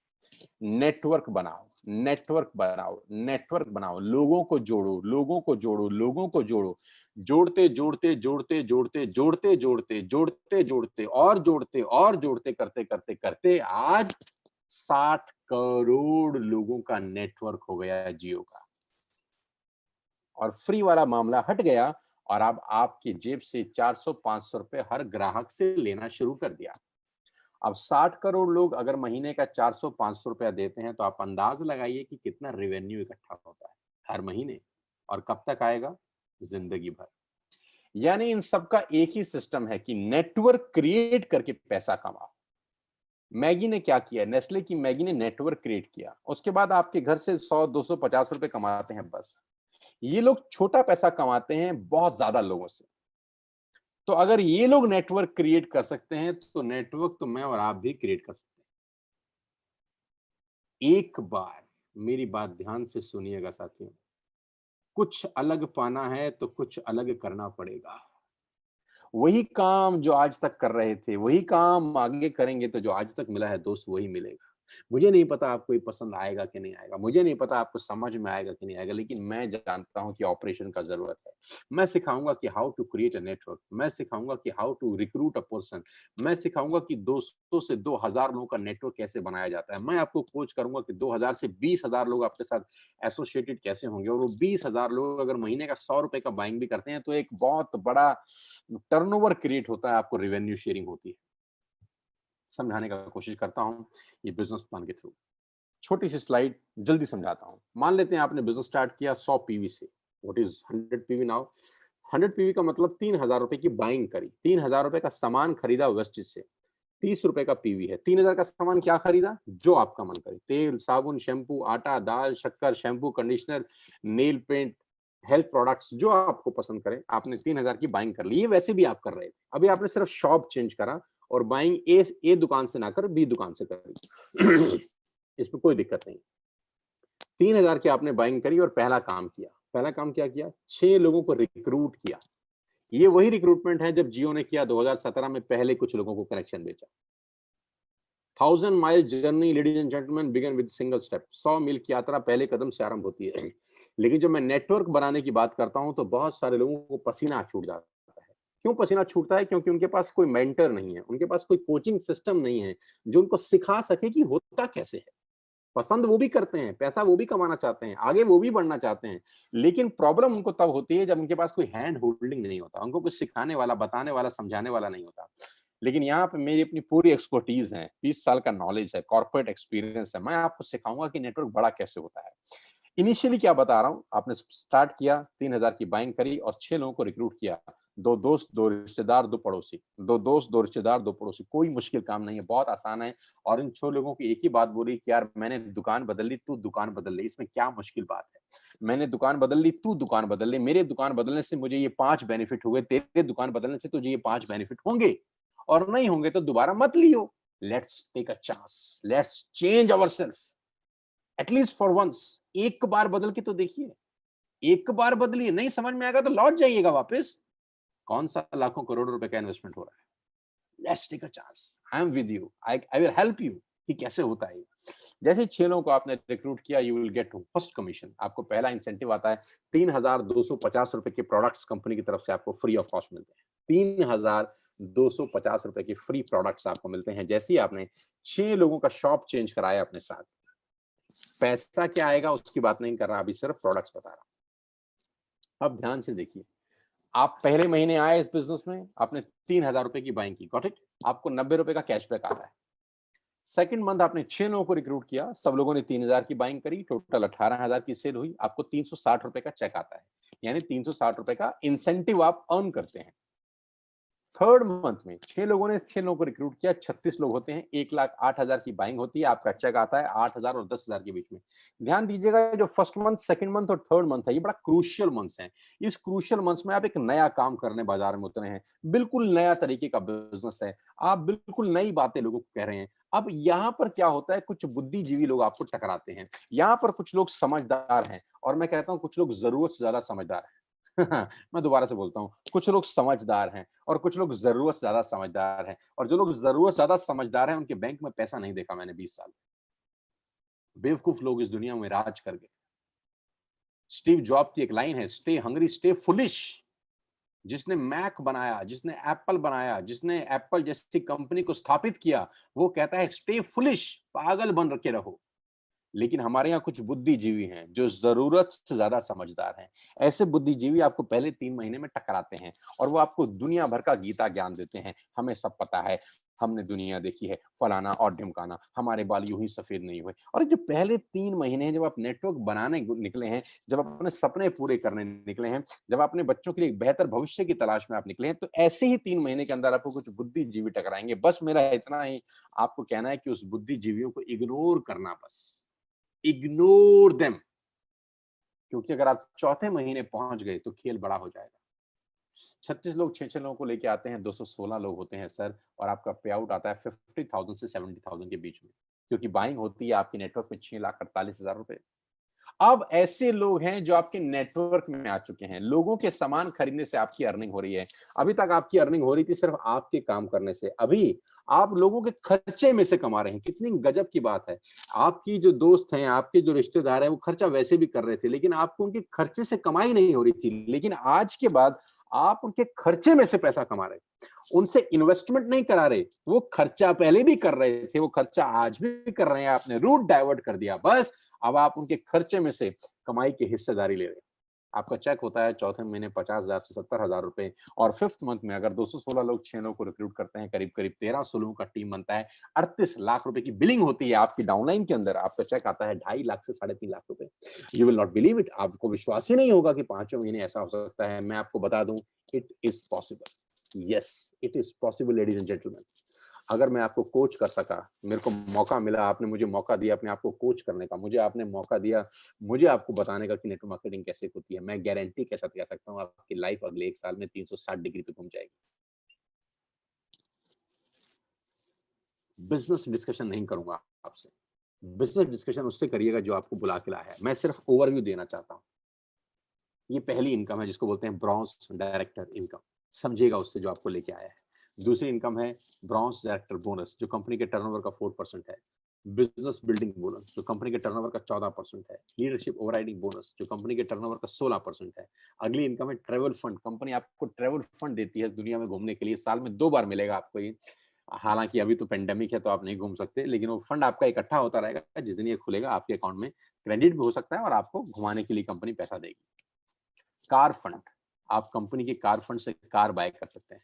नेटवर्क बनाओ, नेटवर्क बनाओ, नेटवर्क बनाओ, लोगों को जोड़ो, लोगों को जोड़ो, लोगों को जोड़ो। जोड़ते, जोड़ते, जोड़ते, जोड़ते, जोड़ते, जोड़ते, जोड़ते, जोड़ते और जोड़ते और जोड़ते करते, करते, करते आज 60 करोड़ लोगों का नेटवर्क हो गया है जियो का। और फ्री वाला मामला हट गया, और अब आपकी जेब से 400-500 रुपए हर ग्राहक से लेना शुरू कर दिया। अब 60 करोड़ लोग अगर महीने का 400-500 रुपया देते हैं, तो आप अंदाज़ लगाइए कि कितना रेवेन्यू इकट्ठा होता है हर महीने, और कब तक आएगा? ज़िंदगी भर। यानी इन सब का एक ही सिस्टम है कि नेटवर्क क्रिएट करके पैसा कमाओ। मैगी ने क्या किया? नेस्ले की मैगी ने नेटवर्क क्रिएट किया। उसके बाद आपके घर से 100, 200, 50 रुपए कमाते हैं बस। ये लोग छोटा पैसा कमाते हैं बहुत ज़्यादा लोगों से। तो अगर ये लोग नेटवर्क क्रिएट कर सकते हैं, तो नेटवर्क तो मैं और आप भी क्रिएट कर सकते हैं। एक बार मेरी बात ध्यान से सुनिएगा साथियों, कुछ अलग पाना है तो कुछ अलग करना पड़ेगा। वही काम जो आज तक कर रहे थे, वही काम आगे करेंगे तो जो आज तक मिला है दोस्त वही मिलेगा। मुझे नहीं पता आपको ये पसंद आएगा कि नहीं आएगा, मुझे नहीं पता आपको समझ में आएगा कि नहीं आएगा, लेकिन मैं जानता हूँ कि ऑपरेशन का ज़रूरत है। मैं सिखाऊँगा कि how to create a network, मैं सिखाऊँगा कि how to recruit a person, मैं सिखाऊँगा कि 200 से 2000 लोगों का नेटवर्क कैसे बनाया जाता है। मैं आपको कोच करूँगा कि 2000 से 20,000 लोग आपके साथ एसोसिएटेड कैसे होंगे, और वो 20,000 लोग अगर महीने का ₹100 का बाइंग भी करते हैं, तो एक बहुत बड़ा टर्नओवर क्रिएट होता है, आपको रेवेन्यू शेयरिंग होती है। समझाने का कोशिश करता हूँ ये बिज़नेस प्लान के थ्रू। छोटी-सी स्लाइड जल्दी समझाता हूँ। मान लेते हैं आपने बिज़नेस स्टार्ट किया 100 पीवी से। What is 100 PV now? 100 PV का मतलब ₹3000 की बाइंग करी। ₹3000 का सामान खरीदा वेस्टेज से। ₹30 का पीवी है। 3000 का सामान क्या खरीदा? जो आपका मन करे। तेल, साबुन, शैम्पू, आटा, दाल, शक्कर, shampoo, conditioner, nail paint, health products जो आपको पसंद करे, आपने 3000 की बाइंग कर ली। ये वैसे भी आप कर रहे थे। अभी आपने सिर्फ शॉप चेंज करा और बाइंग ए दुकान से ना कर बी दुकान से करी। इसमें कोई दिक्कत नहीं। 3000 की आपने बाइंग करी और पहला काम किया। पहला काम क्या किया? 6 लोगों को रिक्रूट किया। ये वही रिक्रूटमेंट है जब जियो ने किया 2017 में, पहले कुछ लोगों को कनेक्शन बेचा। 1000 mile journey ladies and gentleman begin with single step. 100 मील की यात्रा पहले कदम से आरंभ होती है। लेकिन जब मैं नेटवर्क बनाने की बात करता हूं तो बहुत सारे लोगों को पसीना छूट जाता है। क्यों पसीना छूटता है? क्योंकि उनके पास कोई मेंटर नहीं है, उनके पास कोई कोचिंग सिस्टम नहीं है जो उनको सिखा सके कि होता कैसे है। पसंद वो भी करते हैं, पैसा वो भी कमाना चाहते हैं, आगे वो भी बढ़ना चाहते हैं। लेकिन प्रॉब्लम उनको तब होती है जब उनके पास कोई हैंड होल्डिंग नहीं होता, उनको कुछ सिखाने वाला, बताने वाला, समझाने वाला नहीं होता। लेकिन यहाँ पे मेरी अपनी पूरी एक्सपर्टीज़ है, 20 साल का नॉलेज है, कॉर्पोरेट एक्सपीरियंस है, मैं आपको सिखाऊँगा कि नेटवर्क बड़ा कैसे होता है। इनिशियली क्या बता रहा हूँ, आपने स्टार्ट किया, 3000 की बाइंग करी और 6 लोगों को रिक्रूट किया। 2 दोस्त, 2 रिश्तेदार, 2 पड़ोसी। 2 दोस्त, 2 रिश्तेदार, 2 पड़ोसी। कोई मुश्किल काम नहीं है, बहुत आसान है और इन 6 लोगों की एक ही बात बोली कि यार मैंने दुकान बदल ली, तू दुकान बदल ले, इसमें क्या मुश्किल बात है? मैंने दुकान बदल ली, तू दुकान बदल ले, मेरे दुकान बदलने से मुझे ये 5 बेनिफिट हुए, तेरे दुकान बदलने से तुझे ये 5 बेनिफिट होंगे और नहीं होंगे तो दोबारा मत लियो। Let's take a chance, let's change ourselves at least for once. एक बार बदल के तो देखिए, एक बार बदलिए, नहीं समझ में आएगा तो लौट जाइएगा वापस। कौन सा लाखों करोड़ों रुपए का इन्वेस्टमेंट हो रहा है? Let's take a chance, I am with you, I will help you कि कैसे होता है। जैसे 6 लोगों को आपने रिक्रूट किया, you will get first commission. आपको पहला इंसेंटिव आता है, 3,250 रुपए के प्रोडक्ट्स कंपनी की तरफ से आपको फ्री ऑफ कॉस्ट मिलते हैं। 3,250 रुपए के फ्री प्रोडक्ट्स आपको मिलते हैं जैसे ही आपने 6 लोगों का शॉप चेंज कराया अपने साथ। पैसा क्या आएगा उसकी बात नहीं कर रहा, अभी सिर्फ प्रोडक्ट्स बता रहा हूं। अब ध्यान से देखिए, आप पहले महीने आए इस बिजनेस में, आपने 3,000 रुपए की बाइंग की, गॉट इट? आपको 90 रुपए का कैशबैक आता है। सेकंड मंथ आपने 6 लोगों को रिक्रूट किया, सब लोगों ने 3,000 की बाइंग करी, टोटल 18,000 की सेल हुई, आपको 360 रुपए का चेक आता है। यानी 360 रुपए का इंसेंटिव आप अर्न करते हैं। थर्ड मंथ में 6 लोगों ने 6 लोगों को रिक्रूट किया, 36 लोग होते हैं, 1,08,000 की बाइंग होती है, आपका चेक आता है 8,000 और 10,000 के बीच में। ध्यान दीजिएगा, जो फर्स्ट मंथ, सेकंड मंथ और थर्ड मंथ है, ये बड़ा क्रूशियल मंथ्स हैं। इस क्रूशियल मंथ्स में आप एक नया काम करने बाजार में उतरे हैं, बिल्कुल नया तरीके का बिजनेस है, आप बिल्कुल नई बातें लोगों को कह रहे हैं। अब यहाँ पर क्या होता है, कुछ बुद्धिजीवी लोग आपको टकराते हैं, यहाँ पर कुछ लोग समझदार हैं और मैं कहता हूँ कुछ लोग जरूरत से ज्यादा समझदार हैं। मैं दोबारा से बोलता हूँ, कुछ लोग समझदार हैं और कुछ लोग जरूरत से ज्यादा समझदार हैं, और जो लोग जरूरत से ज्यादा समझदार हैं उनके बैंक में पैसा नहीं देखा मैंने 20 साल। बेवकूफ लोग इस दुनिया में राज कर गए। स्टीव जॉब की एक लाइन है, स्टे हंग्री स्टे फुलिश। जिसने मैक बनाया, जिसने एप्पल बनाया, जिसने एप्पल जैसी कंपनी को स्थापित किया, वो कहता है स्टे फुलिश, पागल बन के रहो। लेकिन हमारे यहाँ कुछ बुद्धिजीवी हैं जो जरूरत से ज्यादा समझदार हैं। ऐसे बुद्धिजीवी आपको पहले 3 महीने में टकराते हैं और वो आपको दुनिया भर का गीता ज्ञान देते हैं। हमें सब पता है, हमने दुनिया देखी है, फलाना और ढिमकाना, हमारे बाल यूं ही सफेद नहीं हुए। और जो पहले 3 महीने हैं, जब आप नेटवर्क बनाने निकले हैं, जब आप अपने सपने पूरे करने निकले हैं, जब अपने बच्चों के लिए एक बेहतर भविष्य की तलाश में आप निकले हैं, तो ऐसे ही 3 महीने के अंदर आपको कुछ बुद्धिजीवी टकराएंगे। बस मेरा इतना ही आपको कहना है कि उस बुद्धिजीवियों को इग्नोर करना, बस इग्नोर देम। क्योंकि अगर आप चौथे महीने पहुंच गए तो खेल बड़ा हो जाएगा। 36 लोग 6-6 लोगों को लेके आते हैं, 216 लोग होते हैं सर, और आपका पे आउट आता है 50,000 से 70,000 के बीच में, क्योंकि बाइंग होती है आपके नेटवर्क में 6,48,000 रुपए। अब ऐसे लोग हैं जो आपके नेटवर्क में आ चुके हैं, लोगों के सामान खरीदने से आपकी अर्निंग हो रही है। अभी तक आपकी अर्निंग हो रही थी सिर्फ आपके काम करने से, अभी आप लोगों के खर्चे में से कमा रहे हैं। कितनी गजब की बात है। आपकी जो दोस्त हैं, आपके जो रिश्तेदार हैं, वो खर्चा वैसे भी कर रहे थे, लेकिन आपको उनके खर्चे से कमाई नहीं हो रही थी। लेकिन आज के बाद आप उनके खर्चे में से पैसा कमा रहे हैं, उनसे इन्वेस्टमेंट नहीं करा रहे। वो खर्चा पहले भी कर रहे थे, वो खर्चा आज भी कर रहे हैं, आपने रूट डाइवर्ट कर दिया। बस अब आप उनके खर्चे में से कमाई की हिस्सेदारी ले रहे हैं। आपका चेक होता है चौथे महीने 50,000 से 70,000 रुपए, और फिफ्थ मंथ में अगर 216 लोग 6 लोगों को रिक्रूट करते हैं, करीब करीब 1300 लोगों का टीम बनता है, 38 लाख रुपए की बिलिंग होती है आपकी डाउनलाइन के अंदर। आपका चेक आता है 2.5 लाख से 3.5 लाख रुपए। You will not believe it, आपको विश्वास ही नहीं होगा कि 5वें महीने ऐसा हो सकता है। मैं आपको बता दूं, it is possible. Yes, it is possible ladies and gentleman. अगर मैं आपको कोच कर सका, मेरे को मौका मिला, आपने मुझे मौका दिया अपने आप को कोच करने का, मुझे आपने मौका दिया मुझे आपको बताने का कि नेटवर्क मार्केटिंग कैसे होती है, मैं गारंटी के साथ कह सकता हूँ आपकी लाइफ अगले 1 साल में 360 डिग्री पे घूम जाएगी। बिजनेस डिस्कशन नहीं करूंगा आपसे, बिजनेस डिस्कशन उससे करिएगा जो आपको बुला के लाया है। मैं सिर्फ ओवरव्यू देना चाहता हूँ। ये पहली इनकम है जिसको बोलते हैं ब्रॉन्ज डायरेक्टर इनकम, समझिएगा उससे जो आपको लेके आया है। दूसरी इनकम है ब्रॉन्ज डायरेक्टर बोनस, जो कंपनी के टर्नओवर का 4% है। बिजनेस बिल्डिंग बोनस, जो कंपनी के टर्नओवर का 14% है। लीडरशिप ओवरराइडिंग बोनस, जो कंपनी के टर्नओवर का 16% है। अगली इनकम है ट्रेवल फंड, कंपनी आपको ट्रेवल फंड देती है दुनिया में घूमने के लिए, साल में 2 बार मिलेगा आपको ये। हालाँकि अभी तो पेंडेमिक है तो आप नहीं घूम सकते, लेकिन वो फंड आपका इकट्ठा होता रहेगा, जिस दिन ये खुलेगा आपके अकाउंट में क्रेडिट भी हो सकता है और आपको घुमाने के लिए कंपनी पैसा देगी। कार फंड, आप कंपनी के कार फंड से कार बाय कर सकते हैं।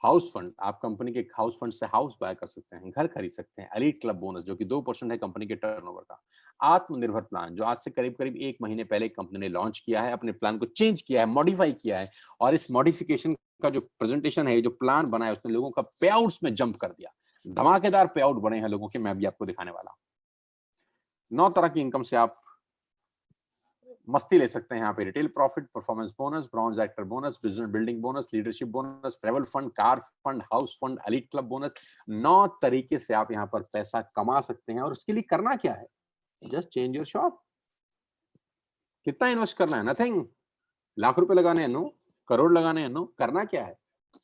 हाउस फंड, आप कंपनी के हाउस फंड से हाउस बाय कर सकते हैं, घर खरीद सकते हैं। एलीट क्लब बोनस जो कि 2% है कंपनी के टर्नओवर का। आत्मनिर्भर प्लान जो आज से करीब-करीब 1 महीने पहले कंपनी ने लॉन्च किया है, अपने प्लान को चेंज किया है, मॉडिफाई किया है और इस मॉडिफिकेशन का जो प्रेजेंटेशन है, जो प्लान बना है उसने लोगों का पेआउट्स में जंप कर दिया। धमाकेदार पेआउट बने हैं लोगों के, मैं अभी आपको दिखाने वाला हूँ। 9 तरह की इनकम से आप मस्ती ले सकते हैं यहाँ पे। Retail profit, performance bonus, bronze actor bonus, business building bonus, leadership bonus, travel fund, car fund, house fund, elite club bonus. 9 तरीके से आप यहाँ पर पैसा कमा सकते हैं और उसके लिए करना क्या है? Just change your shop. कितना इन्वेस्ट करना है? नथिंग। लाख रुपए लगाने हैं? नो। करोड़ लगाने हैं? नो। करना क्या है?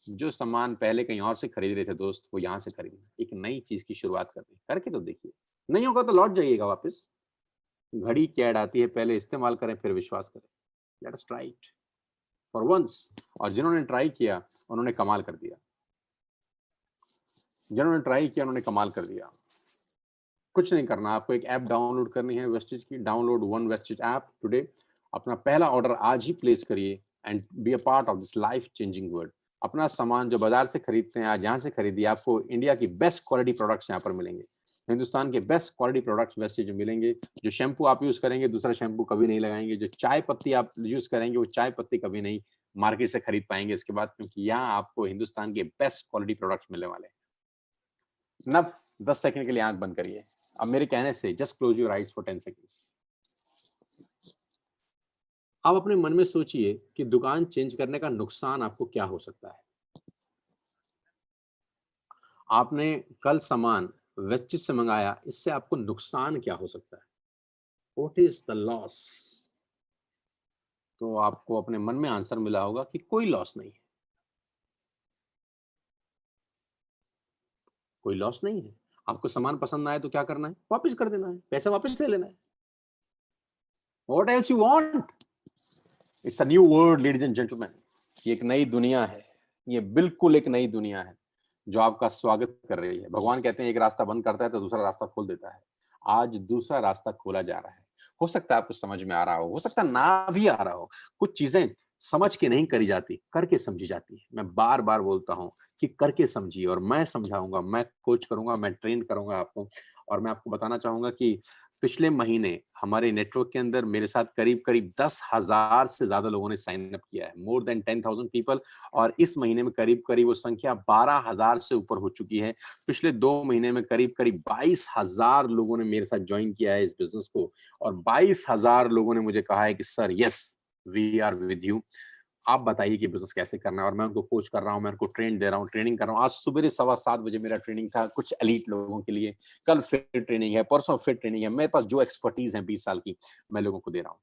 जो सामान पहले कहीं और से खरीद रहे थे दोस्त, वो यहाँ से खरीदना। एक नई चीज की शुरुआत करनी है। करके तो देखिए। नहीं होगा तो लौट जाइएगा वापस। घड़ी की ऐड आती है, पहले इस्तेमाल करें फिर विश्वास करें। Let us try it for once. और जिन्होंने ट्राई किया उन्होंने कमाल कर दिया। जिन्होंने ट्राई किया उन्होंने कमाल कर दिया। कुछ नहीं करना, आपको एक ऐप डाउनलोड करनी है वेस्टेज की। Download one wastage app today. अपना पहला ऑर्डर आज ही प्लेस करिए and be a part of this life changing world. अपना सामान जो बाजार से खरीदते हैं आज यहाँ से खरीदिए। आपको इंडिया की बेस्ट क्वालिटी प्रोडक्ट्स यहाँ पर मिलेंगे। हिंदुस्तान के बेस्ट क्वालिटी प्रोडक्ट्स वेस्टेज में मिलेंगे। जो शैम्पू आप यूज करेंगे दूसरा शैम्पू कभी नहीं लगाएंगे। जो चाय पत्ती आप यूज करेंगे वो चाय पत्ती कभी नहीं मार्केट से खरीद पाएंगे इसके बाद, क्योंकि यहाँ आपको हिंदुस्तान के बेस्ट क्वालिटी प्रोडक्ट्स मिलने वाले हैं। नव 10 सेकंड के लिए आंख बंद करिए। अब मेरे कहने से just close your eyes for 10 seconds. आप अपने मन में सोचिए कि दुकान चेंज करने का नुकसान आपको क्या हो सकता है। आपने कल सामान वेस्टेज से मंगाया, इससे आपको नुकसान क्या हो सकता है? What is the loss? तो आपको अपने मन में आंसर मिला होगा कि कोई लॉस नहीं है। कोई लॉस नहीं है। आपको सामान पसंद ना आए तो क्या करना है? वापस कर देना है, पैसा वापस ले लेना है। What else you want? It's a new world ladies and gentleman. ये एक नई दुनिया है। ये बिल्कुल एक नई दुनिया है जो आपका स्वागत कर रही है। भगवान कहते हैं एक रास्ता बंद करता है तो दूसरा रास्ता खोल देता है। आज दूसरा रास्ता खोला जा रहा है। हो सकता है आपको समझ में आ रहा हो सकता है ना भी आ रहा हो। कुछ चीजें समझ के नहीं करी जाती, करके समझी जाती है। मैं बार बार बोलता हूँ कि करके समझिए और मैं समझाऊंगा, मैं कोच करूंगा, मैं ट्रेन करूंगा आपको। और मैं आपको बताना चाहूंगा कि पिछले महीने हमारे नेटवर्क के अंदर मेरे साथ करीब-करीब 10,000 से ज़्यादा लोगों ने साइन अप किया है, मोर देन 10,000 पीपल। और इस महीने में करीब-करीब वो संख्या 12,000 से ऊपर हो चुकी है। पिछले 2 महीने में करीब-करीब 22,000 लोगों ने मेरे साथ जॉइन किया है इस बिज़नेस को और 22,000 लोगों ने मुझे कहा है कि sir yes, we are with you. आप बताइए कि बिज़नेस कैसे करना है और मैं उनको कोच कर रहा हूँ, मैं उनको ट्रेन दे रहा हूँ, ट्रेनिंग कर रहा हूँ। आज सुबेरे 7:15 बजे मेरा ट्रेनिंग था कुछ एलीट लोगों के लिए। कल फिर ट्रेनिंग है, परसों फिर ट्रेनिंग है। मेरे पास जो एक्सपर्टीज़ है 20 साल की, मैं लोगों को दे रहा हूँ।